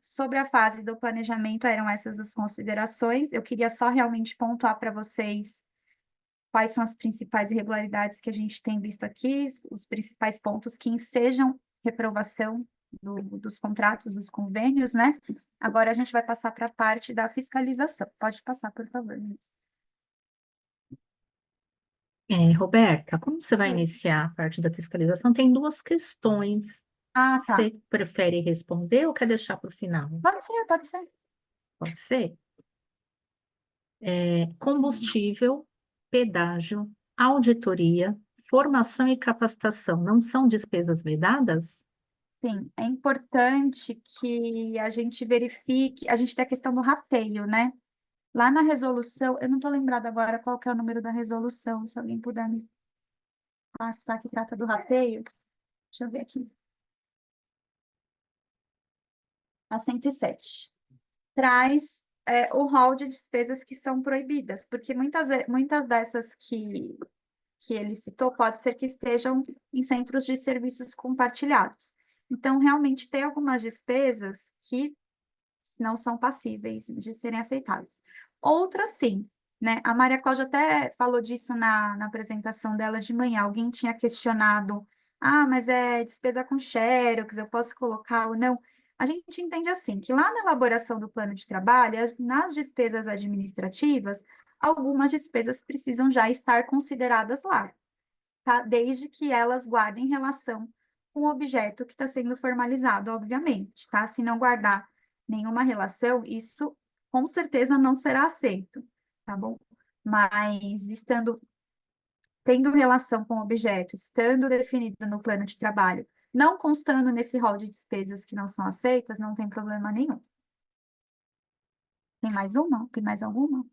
sobre a fase do planejamento, eram essas as considerações. Eu queria só realmente pontuar para vocês quais são as principais irregularidades que a gente tem visto aqui, os principais pontos que ensejam reprovação dos contratos, dos convênios, né? Agora a gente vai passar para a parte da fiscalização. Pode passar, por favor, Luiz. Roberta, como você vai iniciar a parte da fiscalização? Tem duas questões. Ah, tá. Você prefere responder ou quer deixar para o final? Pode ser, pode ser. Pode ser? Combustível, pedágio, auditoria, formação e capacitação não são despesas vedadas? Sim, é importante que a gente verifique, a gente tem a questão do rateio, né? Lá na resolução, eu não estou lembrada agora qual que é o número da resolução, se alguém puder me passar, que trata do rateio. Deixa eu ver aqui. A 107. Traz o rol de despesas que são proibidas, porque muitas dessas que ele citou pode ser que estejam em centros de serviços compartilhados. Então, realmente, tem algumas despesas que não são passíveis de serem aceitáveis. Outras, sim, né? A Maria Cláudia até falou disso na apresentação dela de manhã. Alguém tinha questionado, mas é despesa com xerox, eu posso colocar ou não? A gente entende assim, que lá na elaboração do plano de trabalho, nas despesas administrativas, algumas despesas precisam já estar consideradas lá, tá? Desde que elas guardem relação com o objeto que está sendo formalizado, obviamente, tá? Se não guardar nenhuma relação, isso com certeza não será aceito, tá bom? Mas tendo relação com o objeto, estando definido no plano de trabalho, não constando nesse rol de despesas que não são aceitas, não tem problema nenhum. Tem mais uma? Tem mais alguma?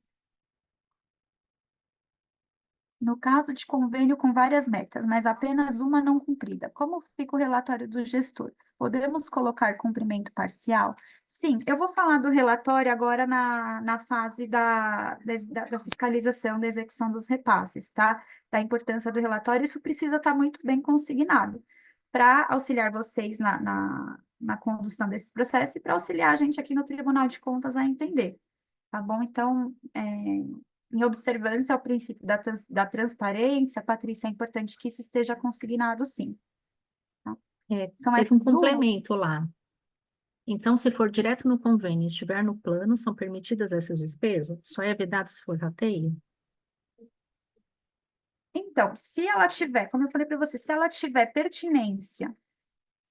No caso de convênio com várias metas, mas apenas uma não cumprida, como fica o relatório do gestor? Podemos colocar cumprimento parcial? Sim, eu vou falar do relatório agora na fase da fiscalização, da execução dos repasses, tá? Da importância do relatório, isso precisa estar muito bem consignado para auxiliar vocês na condução desses processos e para auxiliar a gente aqui no Tribunal de Contas a entender, tá bom? Então, em observância ao princípio da transparência, Patrícia, é importante que isso esteja consignado, sim. Tá? São Teve um essas duas? complemento lá. Então, se for direto no convênio e estiver no plano, são permitidas essas despesas? Só é vedado se for rateio? Então, se ela tiver, como eu falei para você, se ela tiver pertinência,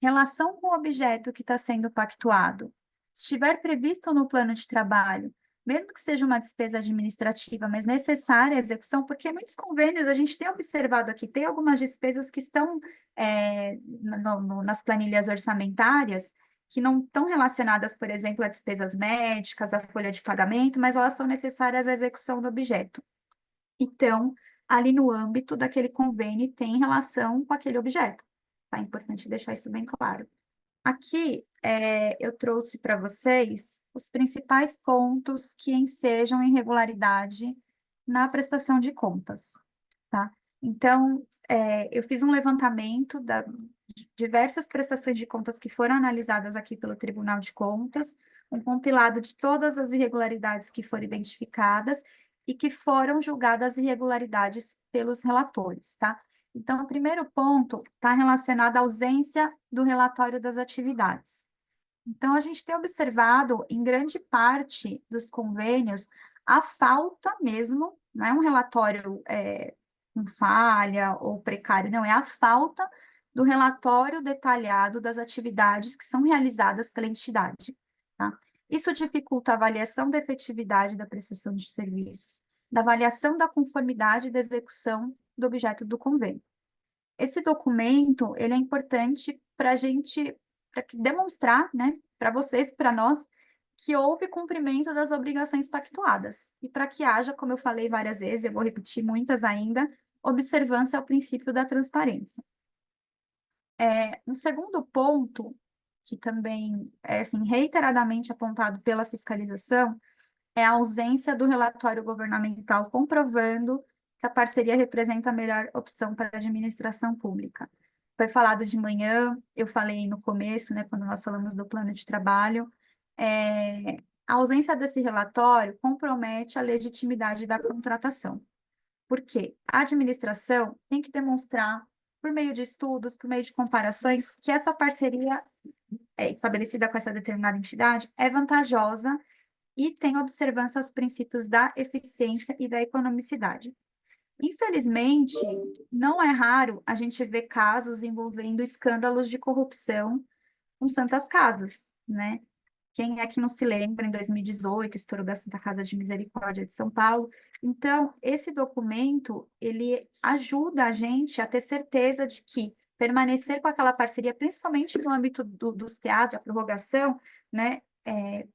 relação com o objeto que está sendo pactuado, estiver previsto no plano de trabalho, mesmo que seja uma despesa administrativa, mas necessária à execução, porque muitos convênios a gente tem observado aqui, tem algumas despesas que estão nas planilhas orçamentárias, que não estão relacionadas, por exemplo, a despesas médicas, a folha de pagamento, mas elas são necessárias à execução do objeto. Então, ali no âmbito daquele convênio, tem relação com aquele objeto. Tá? É importante deixar isso bem claro. Aqui, eu trouxe para vocês os principais pontos que ensejam irregularidade na prestação de contas, tá? Então, eu fiz um levantamento de diversas prestações de contas que foram analisadas aqui pelo Tribunal de Contas, um compilado de todas as irregularidades que foram identificadas e que foram julgadas irregularidades pelos relatores, tá? Então, o primeiro ponto está relacionado à ausência do relatório das atividades. Então, a gente tem observado, em grande parte dos convênios, a falta mesmo, não é um relatório com falha ou precário, não, é a falta do relatório detalhado das atividades que são realizadas pela entidade, tá? Isso dificulta a avaliação da efetividade da prestação de serviços, da avaliação da conformidade da execução do objeto do convênio. Esse documento, ele é importante para a gente, para demonstrar, né, para vocês, para nós, que houve cumprimento das obrigações pactuadas. E para que haja, como eu falei várias vezes, eu vou repetir muitas ainda, observância ao princípio da transparência. Um segundo ponto, que também é assim, reiteradamente apontado pela fiscalização, é a ausência do relatório governamental comprovando que a parceria representa a melhor opção para a administração pública. Foi falado de manhã, eu falei no começo, né, quando nós falamos do plano de trabalho, a ausência desse relatório compromete a legitimidade da contratação. Por quê? A administração tem que demonstrar, por meio de estudos, por meio de comparações, que essa parceria estabelecida com essa determinada entidade é vantajosa e tem observância aos princípios da eficiência e da economicidade. Infelizmente, não é raro a gente ver casos envolvendo escândalos de corrupção com santas casas, né? Quem é que não se lembra, em 2018, estouro da Santa Casa de Misericórdia de São Paulo? Então, esse documento, ele ajuda a gente a ter certeza de que permanecer com aquela parceria, principalmente no âmbito dos teatros, da prorrogação, né?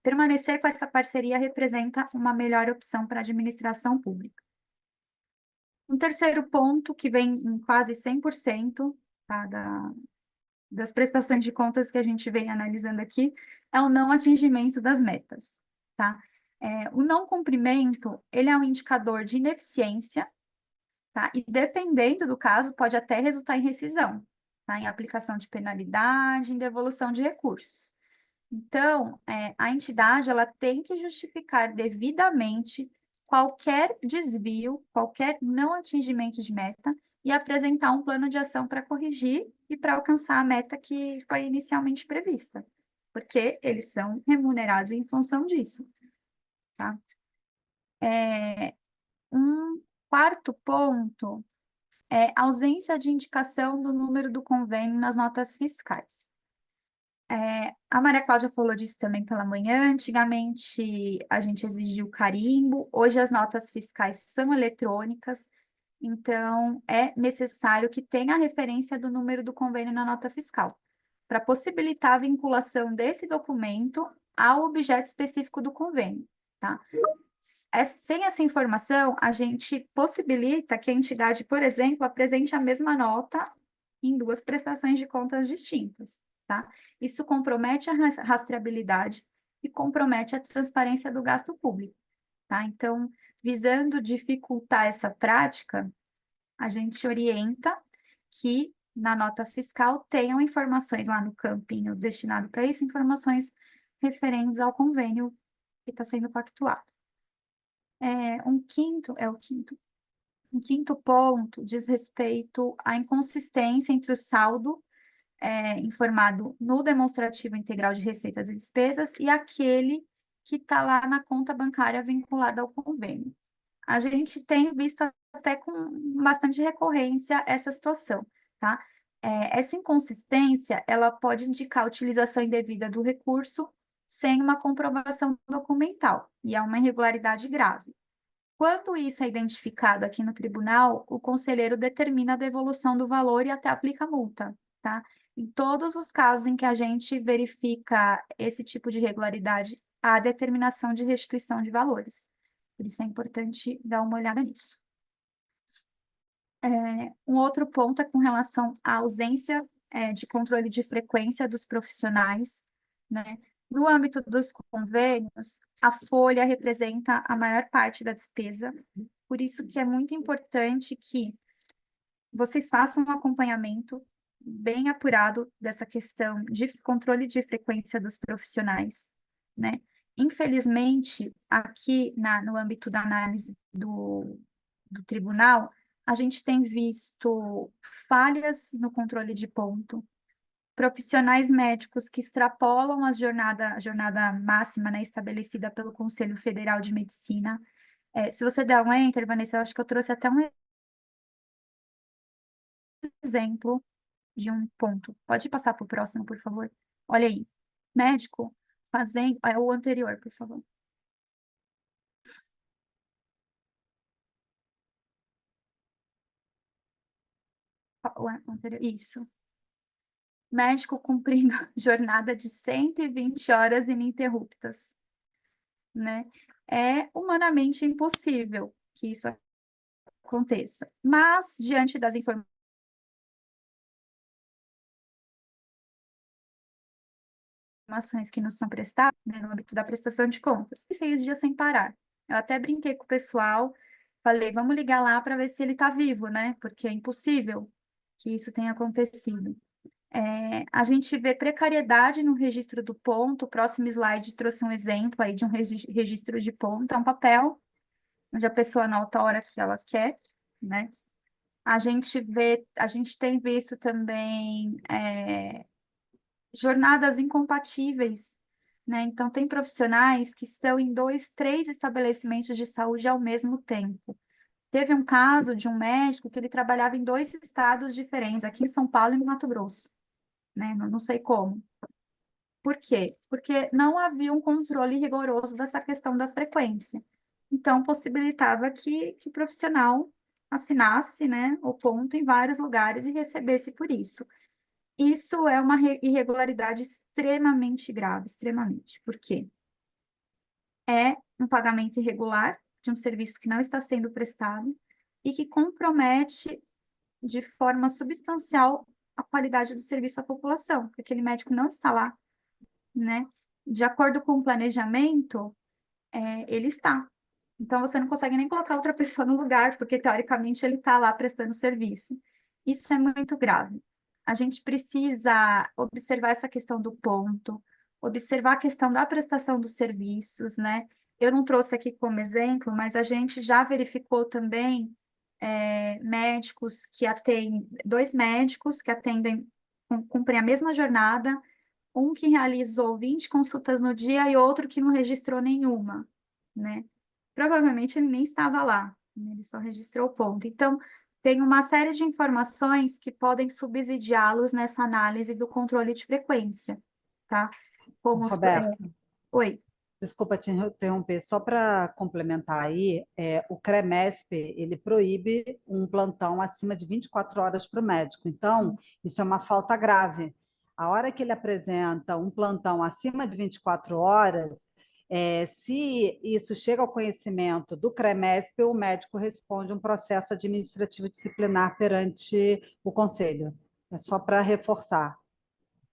permanecer com essa parceria representa uma melhor opção para a administração pública. Um terceiro ponto, que vem em quase 100%, tá, das prestações de contas que a gente vem analisando aqui, é o não atingimento das metas, tá? O não cumprimento, ele é um indicador de ineficiência, tá? E dependendo do caso, pode até resultar em rescisão, tá? Em aplicação de penalidade, em devolução de recursos. Então, a entidade ela tem que justificar devidamente qualquer desvio, qualquer não atingimento de meta e apresentar um plano de ação para corrigir e para alcançar a meta que foi inicialmente prevista, porque eles são remunerados em função disso, tá? Um quarto ponto é ausência de indicação do número do convênio nas notas fiscais. A Maria Cláudia falou disso também pela manhã. Antigamente, a gente exigia o carimbo, hoje as notas fiscais são eletrônicas, então é necessário que tenha a referência do número do convênio na nota fiscal, para possibilitar a vinculação desse documento ao objeto específico do convênio, tá? Sem essa informação, a gente possibilita que a entidade, por exemplo, apresente a mesma nota em duas prestações de contas distintas, tá? Isso compromete a rastreabilidade e compromete a transparência do gasto público, tá? Então, visando dificultar essa prática, a gente orienta que na nota fiscal tenham informações lá no campinho destinado para isso, informações referentes ao convênio que está sendo pactuado. Um quinto ponto diz respeito à inconsistência entre o saldo informado no demonstrativo integral de receitas e despesas e aquele que está lá na conta bancária vinculada ao convênio. A gente tem visto até com bastante recorrência essa situação, tá? Essa inconsistência, ela pode indicar a utilização indevida do recurso sem uma comprovação documental, e é uma irregularidade grave. Quando isso é identificado aqui no tribunal, o conselheiro determina a devolução do valor e até aplica multa, tá? Em todos os casos em que a gente verifica esse tipo de irregularidade, há determinação de restituição de valores. Por isso é importante dar uma olhada nisso. Um outro ponto é com relação à ausência de controle de frequência dos profissionais, né? No âmbito dos convênios, a folha representa a maior parte da despesa, por isso que é muito importante que vocês façam um acompanhamento bem apurado dessa questão de controle de frequência dos profissionais, né? Infelizmente, aqui no âmbito da análise do tribunal, a gente tem visto falhas no controle de ponto, profissionais médicos que extrapolam a jornada máxima, né, estabelecida pelo Conselho Federal de Medicina. Se você der um enter, Vanessa, eu acho que eu trouxe até um exemplo de um ponto. Pode passar para o próximo, por favor? Olha aí. Médico fazendo. O anterior, por favor. O anterior. Isso. Médico cumprindo jornada de 120 horas ininterruptas, né? É humanamente impossível que isso aconteça. Mas, diante das informações que nos são prestadas, né, no âmbito da prestação de contas, e 6 dias sem parar. Eu até brinquei com o pessoal, falei, vamos ligar lá para ver se ele está vivo, né? Porque é impossível que isso tenha acontecido. A gente vê precariedade no registro do ponto. O próximo slide trouxe um exemplo aí de um registro de ponto. É um papel onde a pessoa anota a hora que ela quer, né? A gente tem visto também jornadas incompatíveis, né? Então, tem profissionais que estão em 2, 3 estabelecimentos de saúde ao mesmo tempo. Teve um caso de um médico que ele trabalhava em 2 estados diferentes, aqui em São Paulo e no Mato Grosso, né? Não sei como. Por quê? Porque não havia um controle rigoroso dessa questão da frequência. Então, possibilitava que o profissional assinasse, né, o ponto em vários lugares e recebesse por isso. Isso é uma irregularidade extremamente grave, extremamente. Por quê? É um pagamento irregular de um serviço que não está sendo prestado e que compromete de forma substancial a qualidade do serviço à população, porque aquele médico não está lá, né? De acordo com o planejamento, ele está. Então, você não consegue nem colocar outra pessoa no lugar, porque teoricamente ele está lá prestando serviço. Isso é muito grave. A gente precisa observar essa questão do ponto, observar a questão da prestação dos serviços, né? Eu não trouxe aqui como exemplo, mas a gente já verificou também médicos que atendem, dois médicos que atendem, cumprem a mesma jornada, um que realizou 20 consultas no dia e outro que não registrou nenhuma, né? Provavelmente ele nem estava lá, né? Ele só registrou o ponto. Então, tem uma série de informações que podem subsidiá-los nessa análise do controle de frequência, tá? Como Roberto, Oi. desculpa te interromper, só para complementar aí, o CREMESP, ele proíbe um plantão acima de 24 horas para o médico. Então, isso é uma falta grave. A hora que ele apresenta um plantão acima de 24 horas, se isso chega ao conhecimento do CREMESP, o médico responde um processo administrativo disciplinar perante o conselho. É só para reforçar.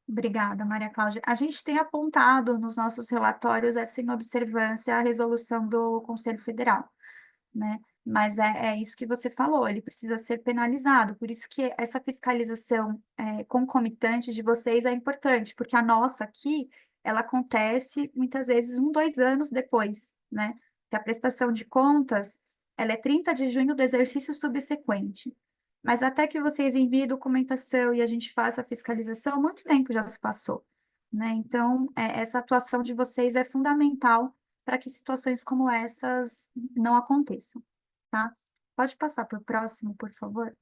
Obrigada, Maria Cláudia. A gente tem apontado nos nossos relatórios essa inobservância à resolução do Conselho Federal, né? Mas é isso que você falou, ele precisa ser penalizado. Por isso que essa fiscalização concomitante de vocês é importante, porque a nossa aqui, ela acontece muitas vezes 2 anos depois, né? Que a prestação de contas, ela é 30 de junho do exercício subsequente. Mas até que vocês enviem documentação e a gente faça a fiscalização, muito tempo já se passou, né? Então, essa atuação de vocês é fundamental para que situações como essas não aconteçam, tá? Pode passar para o próximo, por favor?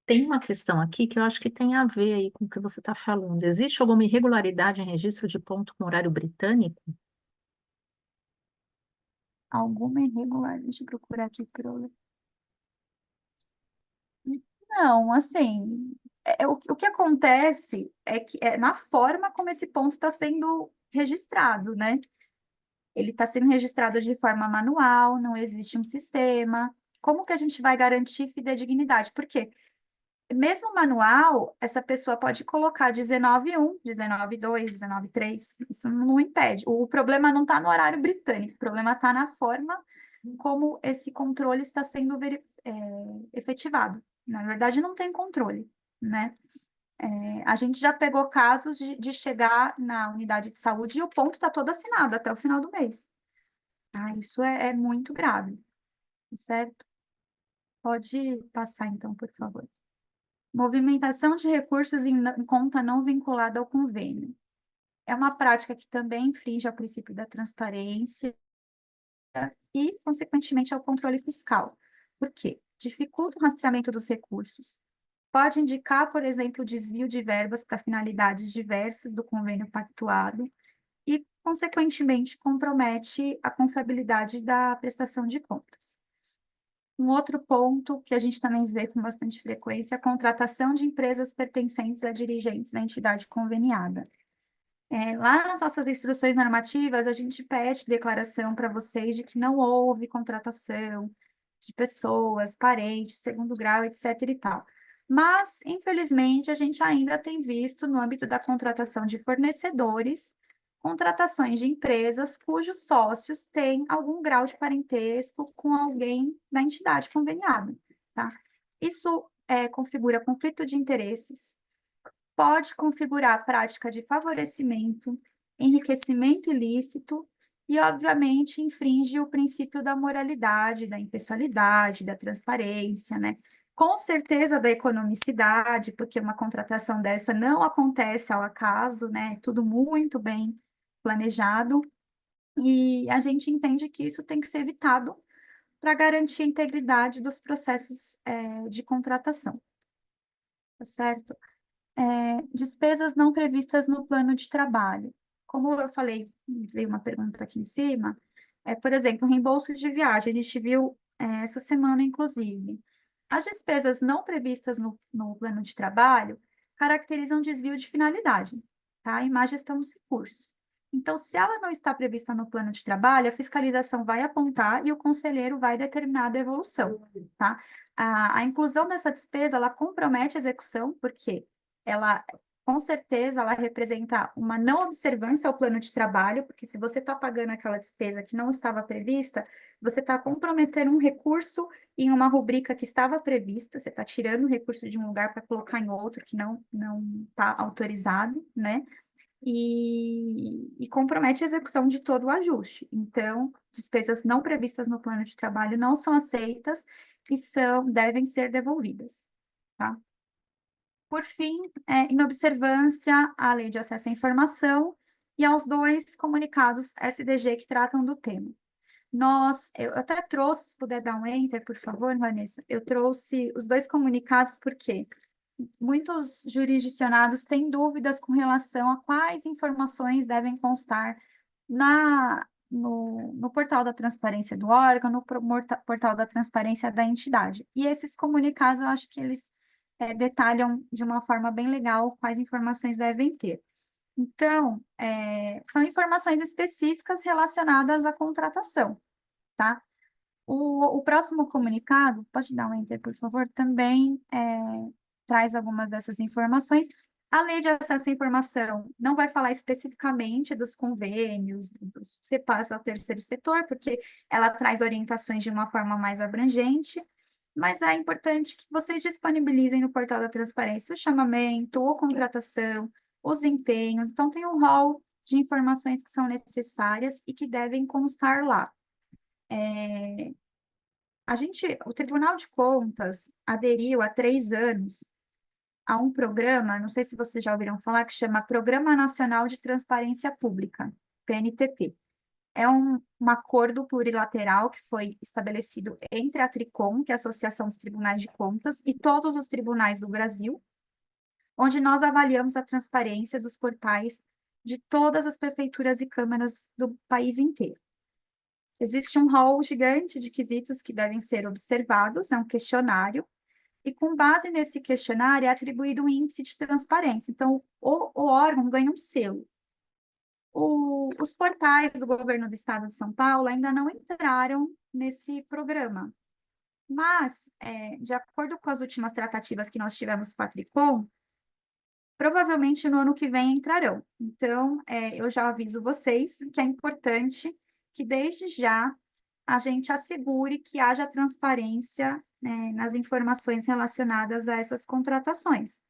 Tem uma questão aqui que eu acho que tem a ver aí com o que você está falando. Existe alguma irregularidade em registro de ponto com horário britânico? Alguma irregularidade? Deixa eu procurar aqui pro... Não, assim, o que acontece é que é na forma como esse ponto está sendo registrado, né? Ele está sendo registrado de forma manual, não existe um sistema. Como que a gente vai garantir fidedignidade? Por quê? Mesmo manual, essa pessoa pode colocar 19.1, 19.2, 19.3. Isso não impede. O problema não está no horário britânico, o problema está na forma como esse controle está sendo efetivado. Na verdade, não tem controle, né? A gente já pegou casos de chegar na unidade de saúde e o ponto está todo assinado até o final do mês. Ah, isso é muito grave, certo? Pode passar, então, por favor. Movimentação de recursos em conta não vinculada ao convênio. É uma prática que também infringe ao princípio da transparência e, consequentemente, ao controle fiscal. Por quê? Dificulta o rastreamento dos recursos. Pode indicar, por exemplo, desvio de verbas para finalidades diversas do convênio pactuado e, consequentemente, compromete a confiabilidade da prestação de contas. Um outro ponto que a gente também vê com bastante frequência é a contratação de empresas pertencentes a dirigentes da entidade conveniada. Lá nas nossas instruções normativas, a gente pede declaração para vocês de que não houve contratação de pessoas, parentes, segundo grau, etc. e tal. Mas, infelizmente, a gente ainda tem visto, no âmbito da contratação de fornecedores, contratações de empresas cujos sócios têm algum grau de parentesco com alguém da entidade conveniada, tá? Isso configura conflito de interesses, pode configurar prática de favorecimento, enriquecimento ilícito e, obviamente, infringe o princípio da moralidade, da impessoalidade, da transparência, né? Com certeza da economicidade, porque uma contratação dessa não acontece ao acaso, né? É tudo muito bem planejado, e a gente entende que isso tem que ser evitado para garantir a integridade dos processos, de contratação, tá certo? Despesas não previstas no plano de trabalho. Como eu falei, veio uma pergunta aqui em cima, por exemplo, reembolsos de viagem. A gente viu essa semana, inclusive. As despesas não previstas no plano de trabalho caracterizam desvio de finalidade, tá? E má gestão dos recursos. Então, se ela não está prevista no plano de trabalho, a fiscalização vai apontar e o conselheiro vai determinar a devolução, tá? A inclusão dessa despesa, ela compromete a execução, porque ela, com certeza, ela representa uma não observância ao plano de trabalho, porque se você está pagando aquela despesa que não estava prevista, você está comprometendo um recurso em uma rubrica que estava prevista, você está tirando o recurso de um lugar para colocar em outro que não está autorizado, né? E compromete a execução de todo o ajuste. Então, despesas não previstas no plano de trabalho não são aceitas e devem ser devolvidas, tá? Por fim, em observância à Lei de Acesso à Informação e aos dois comunicados SDG que tratam do tema. Eu até trouxe, se puder dar um enter, por favor, Vanessa, eu trouxe os dois comunicados porque muitos jurisdicionados têm dúvidas com relação a quais informações devem constar no portal da transparência do órgão, portal da transparência da entidade. E esses comunicados, eu acho que eles detalham de uma forma bem legal quais informações devem ter. Então, são informações específicas relacionadas à contratação, tá? O próximo comunicado, pode dar um enter, por favor, também traz algumas dessas informações. A lei de acesso à informação não vai falar especificamente dos convênios, dos repasses ao terceiro setor, porque ela traz orientações de uma forma mais abrangente, mas é importante que vocês disponibilizem no portal da transparência o chamamento, a contratação, os empenhos. Então, tem um rol de informações que são necessárias e que devem constar lá. O Tribunal de Contas aderiu há 3 anos a um programa, não sei se vocês já ouviram falar, que chama Programa Nacional de Transparência Pública, PNTP. É um acordo plurilateral que foi estabelecido entre a Tricom, que é a Associação dos Tribunais de Contas, e todos os tribunais do Brasil, onde nós avaliamos a transparência dos portais de todas as prefeituras e câmaras do país inteiro. Existe um rol gigante de quesitos que devem ser observados, é um questionário, e com base nesse questionário é atribuído um índice de transparência. Então, o órgão ganha um selo. Os portais do governo do estado de São Paulo ainda não entraram nesse programa, mas, de acordo com as últimas tratativas que nós tivemos com a Tricom, provavelmente no ano que vem entrarão. Então, eu já aviso vocês que é importante que desde já a gente assegure que haja transparência, né, nas informações relacionadas a essas contratações,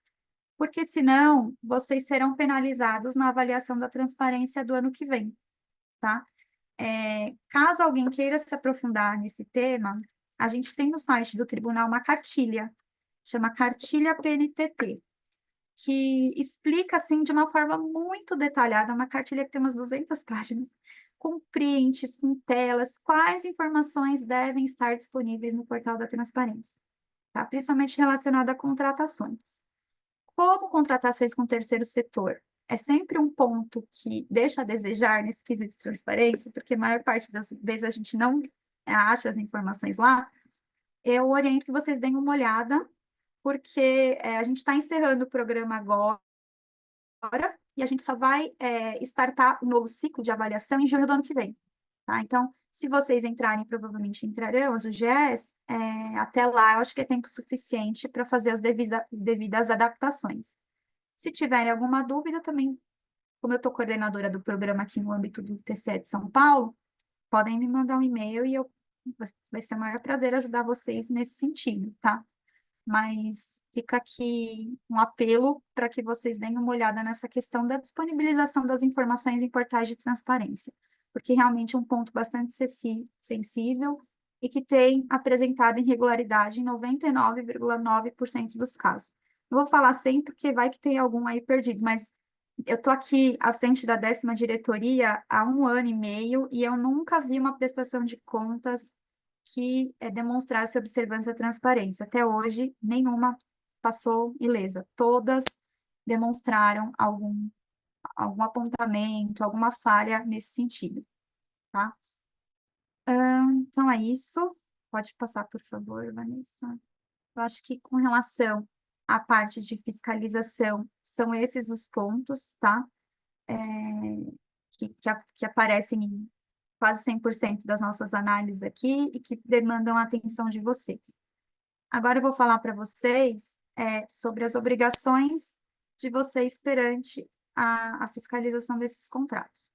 porque senão vocês serão penalizados na avaliação da transparência do ano que vem, tá? Caso alguém queira se aprofundar nesse tema, a gente tem no site do tribunal uma cartilha, chama Cartilha PNTP, que explica, assim, de uma forma muito detalhada, uma cartilha que tem umas 200 páginas, com prints, com telas, quais informações devem estar disponíveis no portal da transparência, tá? Principalmente relacionada a contratações. Como contratações com o terceiro setor é sempre um ponto que deixa a desejar nesse quesito de transparência, porque a maior parte das vezes a gente não acha as informações lá, eu oriento que vocês deem uma olhada, porque a gente está encerrando o programa agora, e a gente só vai startar o novo ciclo de avaliação em junho do ano que vem, tá? Então, se vocês entrarem, provavelmente entrarão, as UGEs, até lá eu acho que é tempo suficiente para fazer as devidas adaptações. Se tiverem alguma dúvida também, como eu estou coordenadora do programa aqui no âmbito do TCE de São Paulo, podem me mandar um e-mail e vai ser o maior prazer ajudar vocês nesse sentido, tá? Mas fica aqui um apelo para que vocês deem uma olhada nessa questão da disponibilização das informações em portais de transparência, porque realmente é um ponto bastante sensível e que tem apresentado irregularidade em 99,9% dos casos. Não vou falar sempre, porque vai que tem algum aí perdido, mas eu estou aqui à frente da 10ª diretoria há 1 ano e meio e eu nunca vi uma prestação de contas que demonstrasse observância e transparência. Até hoje, nenhuma passou ilesa. Todas demonstraram algum apontamento, alguma falha nesse sentido, tá? Então, é isso. Pode passar, por favor, Vanessa. Eu acho que com relação à parte de fiscalização, são esses os pontos, tá? É, que aparecem em quase 100% das nossas análises aqui e que demandam a atenção de vocês. Agora eu vou falar para vocês sobre as obrigações de vocês perante a fiscalização desses contratos.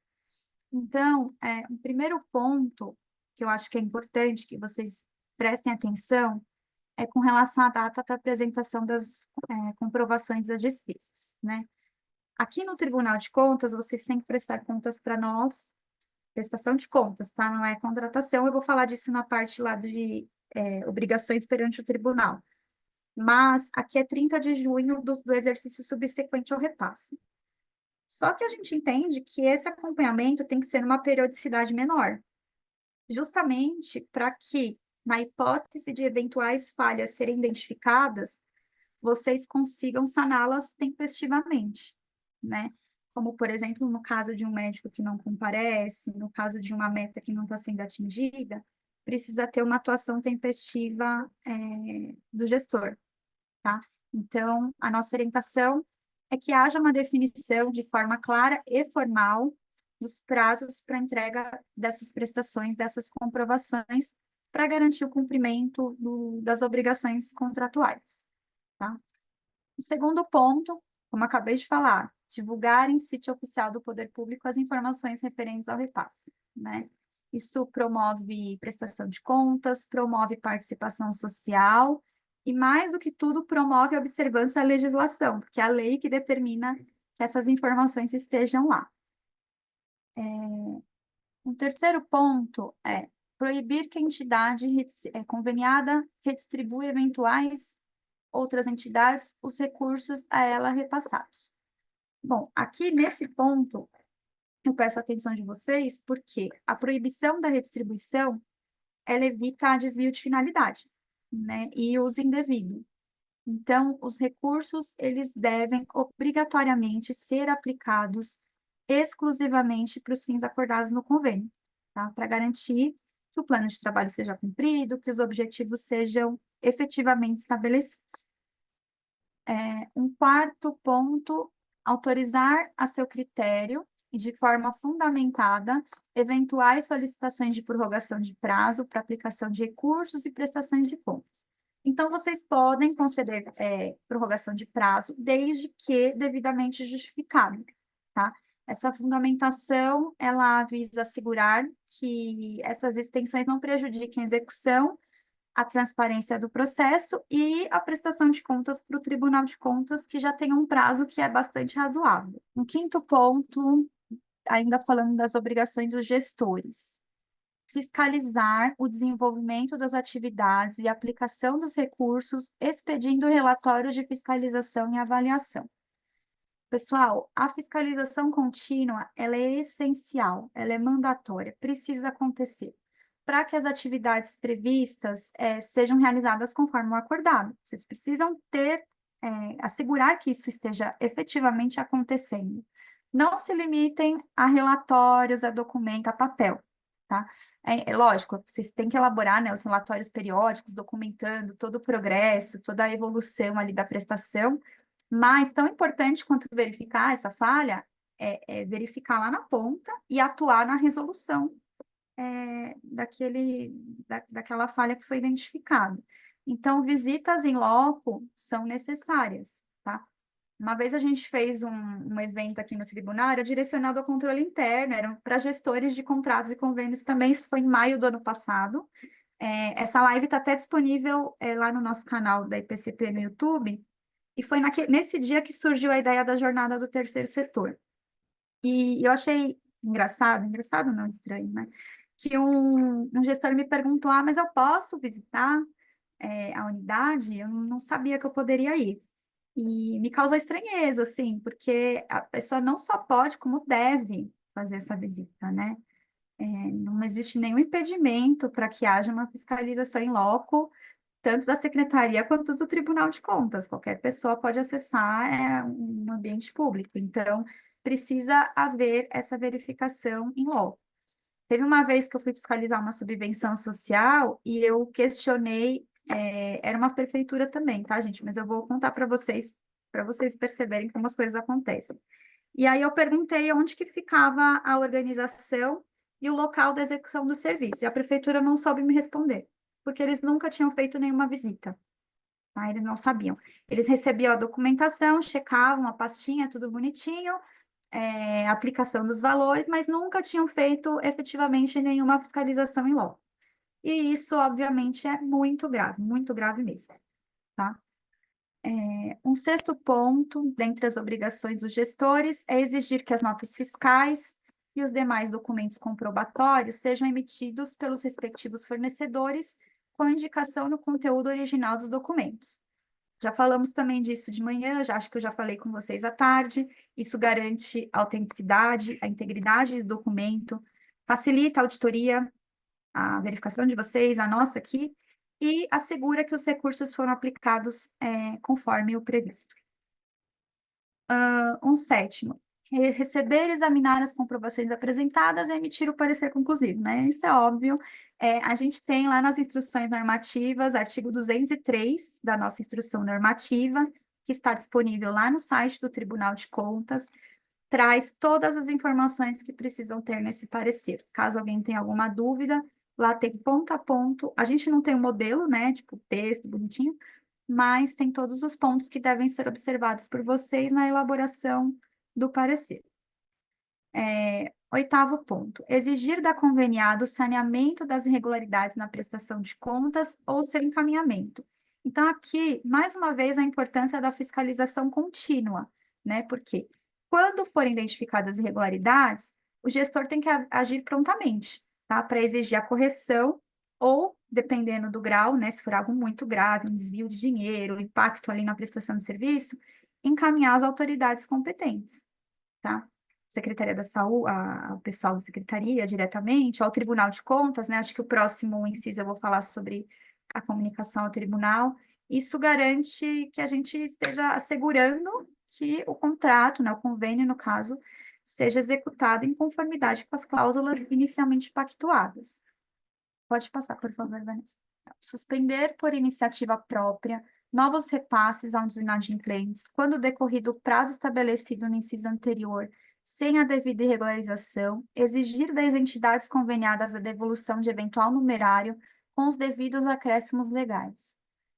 Então, o primeiro ponto que eu acho que é importante que vocês prestem atenção é com relação à data para apresentação das comprovações das despesas, né? Aqui no Tribunal de Contas, vocês têm que prestar contas para nós, prestação de contas, tá? Não é contratação, eu vou falar disso na parte lá de obrigações perante o tribunal. Mas aqui é 30 de junho do exercício subsequente ao repasse. Só que a gente entende que esse acompanhamento tem que ser numa periodicidade menor, justamente para que, na hipótese de eventuais falhas serem identificadas, vocês consigam saná-las tempestivamente, né? Como, por exemplo, no caso de um médico que não comparece, no caso de uma meta que não está sendo atingida, precisa ter uma atuação tempestiva do gestor, tá? Então, a nossa orientação é que haja uma definição de forma clara e formal dos prazos para entrega dessas prestações, dessas comprovações, para garantir o cumprimento das obrigações contratuais, tá? O segundo ponto, como acabei de falar, divulgar em sítio oficial do Poder Público as informações referentes ao repasse, né? Isso promove prestação de contas, promove participação social e, mais do que tudo, promove a observância à legislação, porque é a lei que determina que essas informações estejam lá. Um terceiro ponto é proibir que a entidade conveniada redistribua eventuais outras entidades os recursos a ela repassados. Bom, aqui nesse ponto, eu peço a atenção de vocês, porque a proibição da redistribuição, ela evita desvio de finalidade, né, e uso indevido. Então, os recursos, eles devem obrigatoriamente ser aplicados exclusivamente para os fins acordados no convênio, tá? Para garantir que o plano de trabalho seja cumprido, que os objetivos sejam efetivamente estabelecidos. Um quarto ponto, autorizar a seu critério e de forma fundamentada eventuais solicitações de prorrogação de prazo para aplicação de recursos e prestações de contas. Então, vocês podem conceder prorrogação de prazo desde que devidamente justificado, tá? Essa fundamentação, ela visa assegurar que essas extensões não prejudiquem a execução, a transparência do processo e a prestação de contas para o Tribunal de Contas, que já tem um prazo que é bastante razoável. Um quinto ponto, ainda falando das obrigações dos gestores. Fiscalizar o desenvolvimento das atividades e aplicação dos recursos, expedindo relatório de fiscalização e avaliação. Pessoal, a fiscalização contínua, ela é essencial, ela é mandatória, precisa acontecer para que as atividades previstas sejam realizadas conforme o acordado. Vocês precisam assegurar que isso esteja efetivamente acontecendo. Não se limitem a relatórios, a documento, a papel, tá? Lógico, vocês têm que elaborar, né, os relatórios periódicos, documentando todo o progresso, toda a evolução ali da prestação, mas tão importante quanto verificar essa falha é verificar lá na ponta e atuar na resolução daquela falha que foi identificada. Então, visitas em loco são necessárias, tá? Uma vez a gente fez um evento aqui no tribunal, era direcionado ao controle interno, era para gestores de contratos e convênios também, isso foi em maio do ano passado. Essa live está até disponível lá no nosso canal da IPCP no YouTube, e foi nesse dia que surgiu a ideia da jornada do terceiro setor. E eu achei engraçado não, estranho, né? Que um gestor me perguntou, mas eu posso visitar a unidade? Eu não sabia que eu poderia ir. E me causou estranheza, assim, porque a pessoa não só pode, como deve fazer essa visita, né? Não existe nenhum impedimento para que haja uma fiscalização em loco, tanto da secretaria quanto do Tribunal de Contas. Qualquer pessoa pode acessar um ambiente público. Então, precisa haver essa verificação em loco. Teve uma vez que eu fui fiscalizar uma subvenção social e eu questionei, era uma prefeitura também, tá, gente? Mas eu vou contar para vocês perceberem como as coisas acontecem. E aí eu perguntei onde que ficava a organização e o local da execução do serviço. E a prefeitura não soube me responder, porque eles nunca tinham feito nenhuma visita, tá? Eles não sabiam. Eles recebiam a documentação, checavam a pastinha, tudo bonitinho, aplicação dos valores, mas nunca tinham feito efetivamente nenhuma fiscalização em loco. E isso, obviamente, é muito grave mesmo, tá? Um sexto ponto, dentre as obrigações dos gestores, é exigir que as notas fiscais e os demais documentos comprobatórios sejam emitidos pelos respectivos fornecedores com indicação no conteúdo original dos documentos. Já falamos também disso de manhã, já acho que eu já falei com vocês à tarde. Isso garante a autenticidade, a integridade do documento, facilita a auditoria, a verificação de vocês, a nossa aqui, e assegura que os recursos foram aplicados conforme o previsto. Um sétimo, receber e examinar as comprovações apresentadas e emitir o parecer conclusivo, né? Isso é óbvio. A gente tem lá nas instruções normativas, artigo 203 da nossa instrução normativa, que está disponível lá no site do Tribunal de Contas, traz todas as informações que precisam ter nesse parecer. Caso alguém tenha alguma dúvida, lá tem ponto a ponto. A gente não tem um modelo, né? Tipo, texto bonitinho, mas tem todos os pontos que devem ser observados por vocês na elaboração do parecer. Oitavo ponto, exigir da conveniada o saneamento das irregularidades na prestação de contas ou seu encaminhamento. Então, aqui, mais uma vez, a importância da fiscalização contínua, né? Porque quando forem identificadas irregularidades, o gestor tem que agir prontamente, tá? Para exigir a correção ou, dependendo do grau, né? Se for algo muito grave, um desvio de dinheiro, impacto ali na prestação de serviço, encaminhar às autoridades competentes, tá? Secretaria da Saúde, o pessoal da Secretaria diretamente, ao Tribunal de Contas, né? Acho que o próximo inciso eu vou falar sobre a comunicação ao tribunal. Isso garante que a gente esteja assegurando que o contrato, né, o convênio, no caso, seja executado em conformidade com as cláusulas inicialmente pactuadas. Pode passar, por favor, Vanessa. Suspender por iniciativa própria novos repasses aos inadimplentes, quando decorrido o prazo estabelecido no inciso anterior, sem a devida irregularização, exigir das entidades conveniadas a devolução de eventual numerário com os devidos acréscimos legais.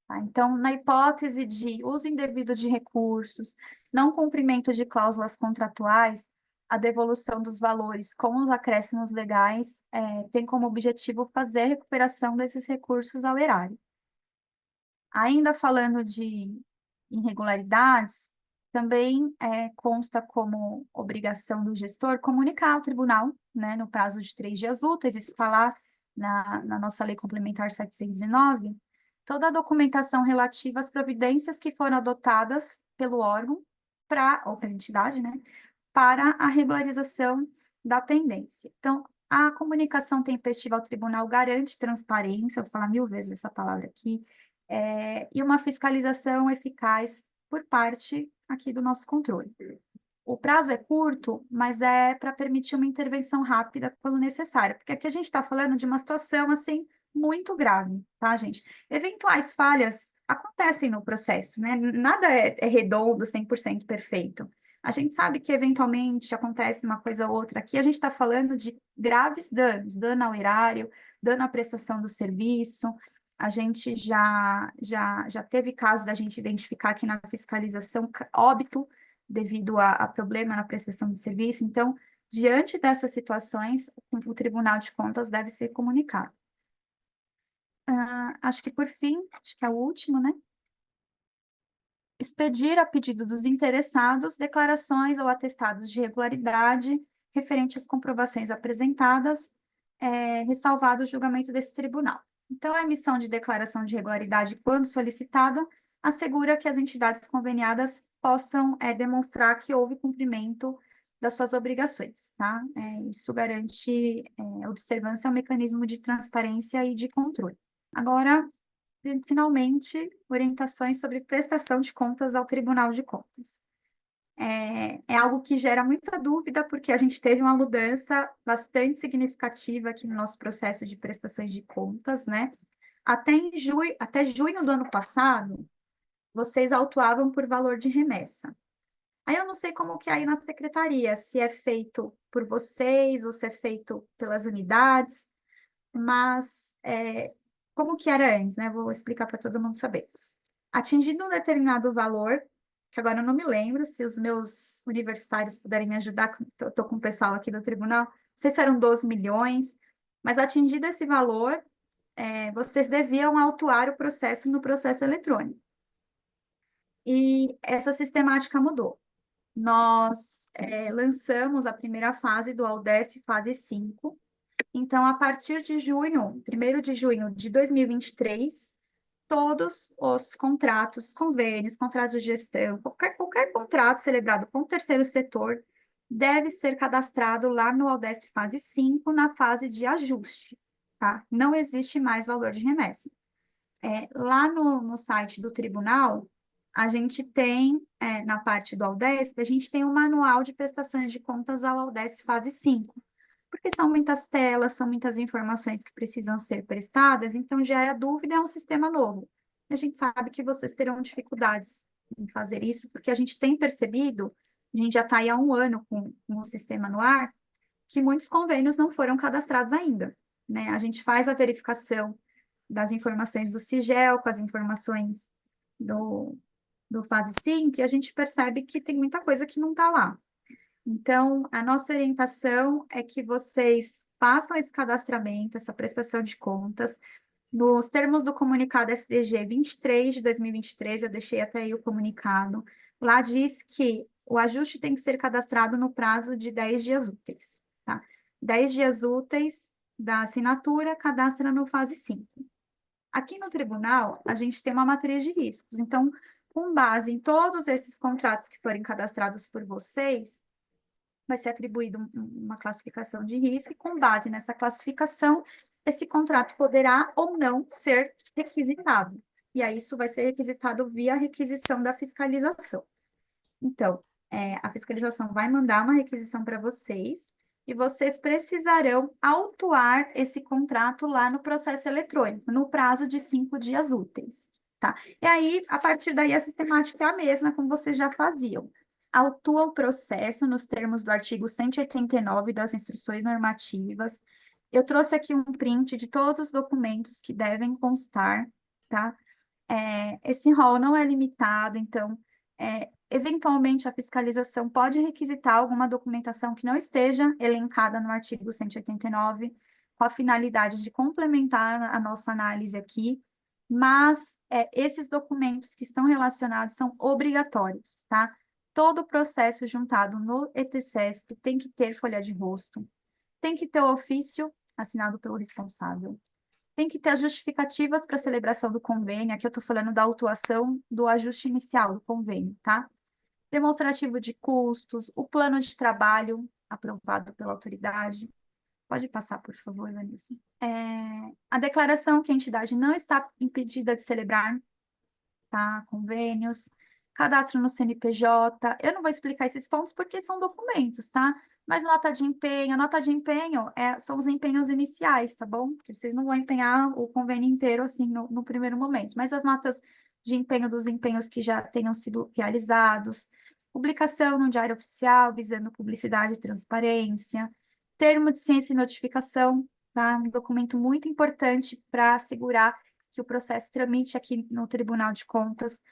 Tá? Então, na hipótese de uso indevido de recursos, não cumprimento de cláusulas contratuais, a devolução dos valores com os acréscimos legais tem como objetivo fazer a recuperação desses recursos ao erário. Ainda falando de irregularidades, também consta como obrigação do gestor comunicar ao tribunal, né, no prazo de 3 dias úteis, isso está lá na nossa Lei Complementar 709, toda a documentação relativa às providências que foram adotadas pelo órgão, ou pela entidade, né, para a regularização da pendência. Então, a comunicação tempestiva ao tribunal garante transparência, vou falar 1000 vezes essa palavra aqui, e uma fiscalização eficaz por parte aqui do nosso controle. O prazo é curto, mas é para permitir uma intervenção rápida quando necessário, porque aqui a gente está falando de uma situação, assim, muito grave, tá, gente? Eventuais falhas acontecem no processo, né? Nada é redondo, 100% perfeito. A gente sabe que, eventualmente, acontece uma coisa ou outra. Aqui a gente está falando de graves danos, dano ao erário, dano à prestação do serviço. A gente já teve casos da gente identificar aqui na fiscalização óbito devido a problema na prestação de serviço. Então, diante dessas situações, o Tribunal de Contas deve ser comunicado. Acho que, por fim, acho que é o último, né? Expedir a pedido dos interessados declarações ou atestados de regularidade referente às comprovações apresentadas, ressalvado o julgamento desse tribunal. Então, a emissão de declaração de regularidade, quando solicitada, assegura que as entidades conveniadas possam demonstrar que houve cumprimento das suas obrigações, tá? Isso garante observância ao mecanismo de transparência e de controle. Agora, finalmente, orientações sobre prestação de contas ao Tribunal de Contas. é algo que gera muita dúvida, porque a gente teve uma mudança bastante significativa aqui no nosso processo de prestações de contas, né? Até junho do ano passado, vocês autuavam por valor de remessa. Aí eu não sei como que é aí na secretaria, se é feito por vocês ou se é feito pelas unidades, mas como que era antes, né? Vou explicar para todo mundo saber. Atingido um determinado valor, que agora eu não me lembro, se os meus universitários puderem me ajudar, eu estou com o pessoal aqui do tribunal, não sei se eram 12 milhões, mas atingido esse valor, vocês deviam autuar o processo no processo eletrônico. E essa sistemática mudou. Nós lançamos a primeira fase do Aldesp, fase 5. Então, a partir de junho, 1º de junho de 2023, todos os contratos, convênios, contratos de gestão, qualquer contrato celebrado com o terceiro setor deve ser cadastrado lá no Aldesp fase 5, na fase de ajuste, tá? Não existe mais valor de remessa. Lá no site do tribunal, a gente tem, na parte do Aldesp, a gente tem um manual de prestações de contas ao Aldesp fase 5, porque são muitas telas, são muitas informações que precisam ser prestadas, então gera dúvida, é um sistema novo. A gente sabe que vocês terão dificuldades em fazer isso, porque a gente tem percebido, a gente já está aí há um ano com o sistema no ar, que muitos convênios não foram cadastrados ainda, né? A gente faz a verificação das informações do Sigel, com as informações do Fase 5, e a gente percebe que tem muita coisa que não está lá. Então, a nossa orientação é que vocês façam esse cadastramento, essa prestação de contas. Nos termos do comunicado SDG 23 de 2023, eu deixei até aí o comunicado, lá diz que o ajuste tem que ser cadastrado no prazo de 10 dias úteis, tá? 10 dias úteis da assinatura, cadastra no fase 5. Aqui no tribunal, a gente tem uma matriz de riscos. Então, com base em todos esses contratos que forem cadastrados por vocês, vai ser atribuído uma classificação de risco, e com base nessa classificação, esse contrato poderá ou não ser requisitado. E aí, isso vai ser requisitado via requisição da fiscalização. Então, a fiscalização vai mandar uma requisição para vocês, e vocês precisarão autuar esse contrato lá no processo eletrônico, no prazo de 5 dias úteis, tá? E aí, a partir daí, a sistemática é a mesma, como vocês já faziam. Autua o processo nos termos do artigo 189 das instruções normativas. Eu trouxe aqui um print de todos os documentos que devem constar, tá? Esse rol não é limitado, então, eventualmente, a fiscalização pode requisitar alguma documentação que não esteja elencada no artigo 189, com a finalidade de complementar a nossa análise aqui, mas esses documentos que estão relacionados são obrigatórios, tá? Todo o processo juntado no ETCESP tem que ter folha de rosto, tem que ter o ofício assinado pelo responsável, tem que ter as justificativas para a celebração do convênio. Aqui eu estou falando da autuação do ajuste inicial do convênio, tá? Demonstrativo de custos, o plano de trabalho aprovado pela autoridade. Pode passar, por favor, Vanessa. A declaração que a entidade não está impedida de celebrar, tá? Convênios, cadastro no CNPJ. Eu não vou explicar esses pontos porque são documentos, tá? Mas nota de empenho, a nota de empenho são os empenhos iniciais, tá bom? Porque vocês não vão empenhar o convênio inteiro assim no primeiro momento, mas as notas de empenho dos empenhos que já tenham sido realizados, publicação no Diário Oficial, visando publicidade e transparência, termo de ciência e notificação, tá? Um documento muito importante para assegurar que o processo tramite aqui no Tribunal de Contas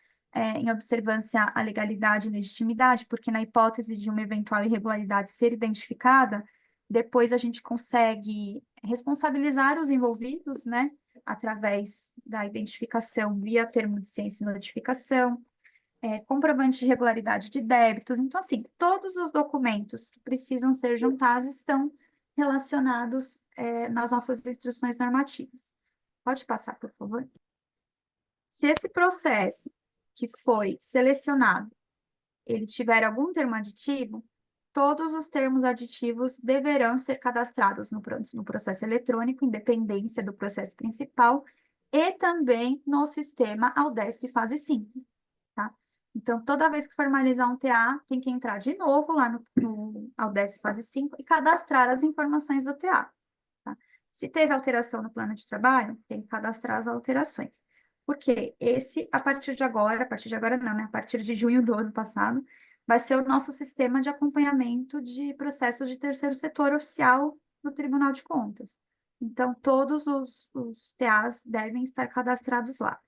em observância à legalidade e legitimidade, porque na hipótese de uma eventual irregularidade ser identificada, depois a gente consegue responsabilizar os envolvidos, né, através da identificação via termo de ciência e notificação, comprovante de regularidade de débitos. Então, assim, todos os documentos que precisam ser juntados estão relacionados nas nossas instruções normativas. Pode passar, por favor. Se esse processo que foi selecionado, ele tiver algum termo aditivo, todos os termos aditivos deverão ser cadastrados no processo eletrônico, independência do processo principal, e também no sistema Aldesp fase 5, tá? Então, toda vez que formalizar um TA, tem que entrar de novo lá no Aldec fase 5 e cadastrar as informações do TA. Tá? Se teve alteração no plano de trabalho, tem que cadastrar as alterações. Porque a partir de agora não, né? A partir de junho do ano passado, vai ser o nosso sistema de acompanhamento de processos de terceiro setor oficial no Tribunal de Contas. Então, todos os TAs devem estar cadastrados lá.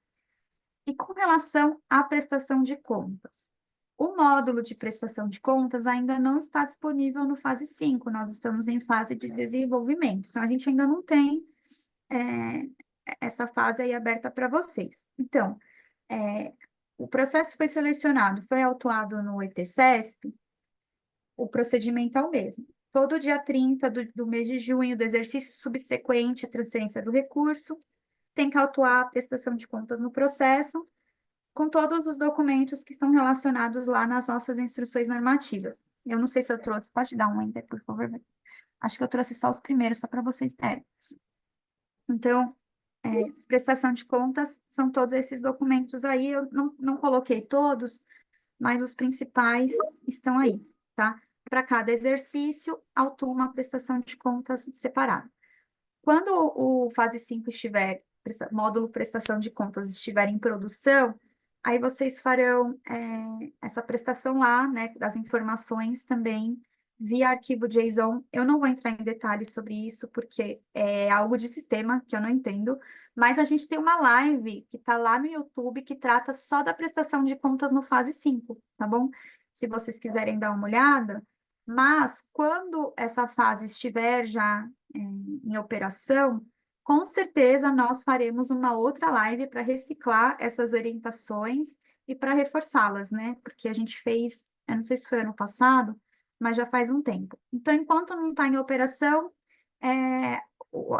E com relação à prestação de contas, o módulo de prestação de contas ainda não está disponível no fase 5, nós estamos em fase de desenvolvimento, então a gente ainda não tem essa fase aí aberta para vocês. Então, o processo foi selecionado, foi autuado no ETCESP, o procedimento é o mesmo. Todo dia 30 do mês de junho do exercício subsequente à transferência do recurso, tem que autuar a prestação de contas no processo, com todos os documentos que estão relacionados lá nas nossas instruções normativas. Eu não sei se eu trouxe, pode dar um enter, por favor. Acho que eu trouxe só os primeiros, só para vocês terem. Então, prestação de contas são todos esses documentos aí, eu não coloquei todos, mas os principais estão aí, tá? Para cada exercício, autua uma prestação de contas separada. Quando o fase 5 estiver, módulo prestação de contas estiver em produção, aí vocês farão essa prestação lá, né, das informações também via arquivo JSON. Eu não vou entrar em detalhes sobre isso, porque é algo de sistema que eu não entendo, mas a gente tem uma live que está lá no YouTube que trata só da prestação de contas no fase 5, tá bom? Se vocês quiserem dar uma olhada. Mas, quando essa fase estiver já em operação, com certeza nós faremos uma outra live para reciclar essas orientações e para reforçá-las, né? Porque a gente fez, eu não sei se foi ano passado, mas já faz um tempo. Então, enquanto não está em operação,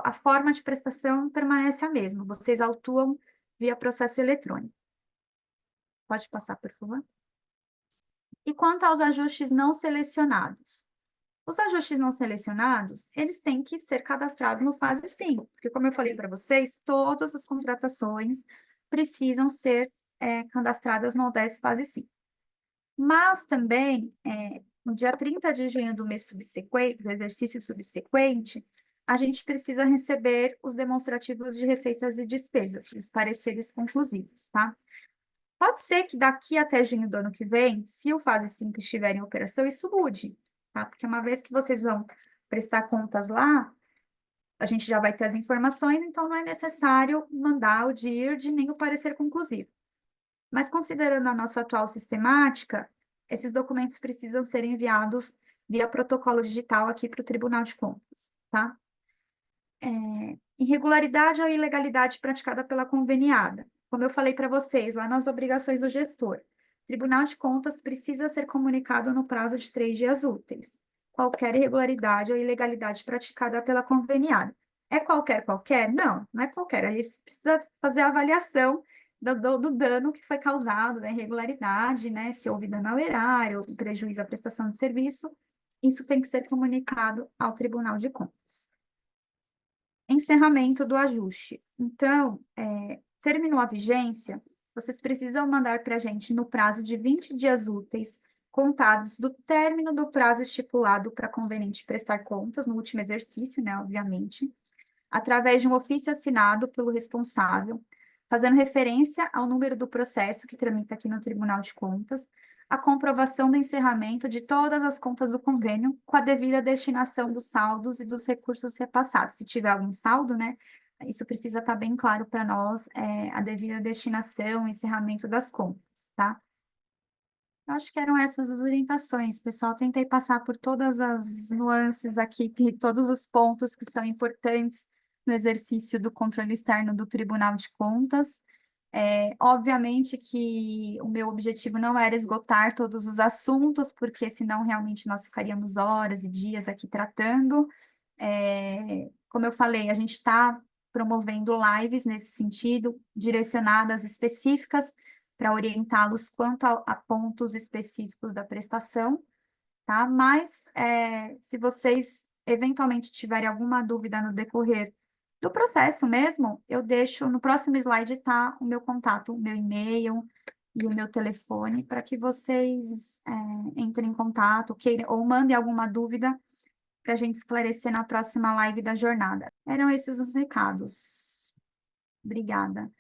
a forma de prestação permanece a mesma. Vocês autuam via processo eletrônico. Pode passar, por favor. E quanto aos ajustes não selecionados? Os ajustes não selecionados, eles têm que ser cadastrados no fase 5, porque como eu falei para vocês, todas as contratações precisam ser cadastradas no ODS fase 5. Mas também, no dia 30 de junho do mês subsequente, do exercício subsequente, a gente precisa receber os demonstrativos de receitas e despesas, os pareceres conclusivos, tá? Pode ser que daqui até junho do ano que vem, se o fase 5 estiver em operação, isso mude, tá? Porque uma vez que vocês vão prestar contas lá, a gente já vai ter as informações, então não é necessário mandar o DIRD nem o parecer conclusivo. Mas considerando a nossa atual sistemática, esses documentos precisam ser enviados via protocolo digital aqui para o Tribunal de Contas, tá? Irregularidade ou ilegalidade praticada pela conveniada. Como eu falei para vocês, lá nas obrigações do gestor, Tribunal de Contas precisa ser comunicado no prazo de 3 dias úteis. Qualquer irregularidade ou ilegalidade praticada pela conveniada. É qualquer? Não, não é qualquer. A gente precisa fazer a avaliação do dano que foi causado, da irregularidade, né? Se houve dano ao erário, prejuízo à prestação de serviço, isso tem que ser comunicado ao Tribunal de Contas. Encerramento do ajuste. Então, terminou a vigência, vocês precisam mandar para a gente no prazo de 20 dias úteis, contados do término do prazo estipulado para conveniente prestar contas, no último exercício, né, obviamente, através de um ofício assinado pelo responsável, fazendo referência ao número do processo que tramita aqui no Tribunal de Contas, a comprovação do encerramento de todas as contas do convênio com a devida destinação dos saldos e dos recursos repassados. Se tiver algum saldo, né, isso precisa estar bem claro para nós, a devida destinação e encerramento das contas, tá? Eu acho que eram essas as orientações, pessoal. Tentei passar por todas as nuances aqui, todos os pontos que são importantes no exercício do controle externo do Tribunal de Contas. Obviamente que o meu objetivo não era esgotar todos os assuntos, porque senão realmente nós ficaríamos horas e dias aqui tratando. Como eu falei, a gente está promovendo lives nesse sentido, direcionadas específicas para orientá-los quanto a pontos específicos da prestação, tá? Mas, se vocês eventualmente tiverem alguma dúvida no decorrer do processo mesmo, eu deixo no próximo slide, tá? O meu contato, o meu e-mail, e o meu telefone para que vocês entrem em contato, queiram, ou mandem alguma dúvida para a gente esclarecer na próxima live da jornada. Eram esses os recados. Obrigada.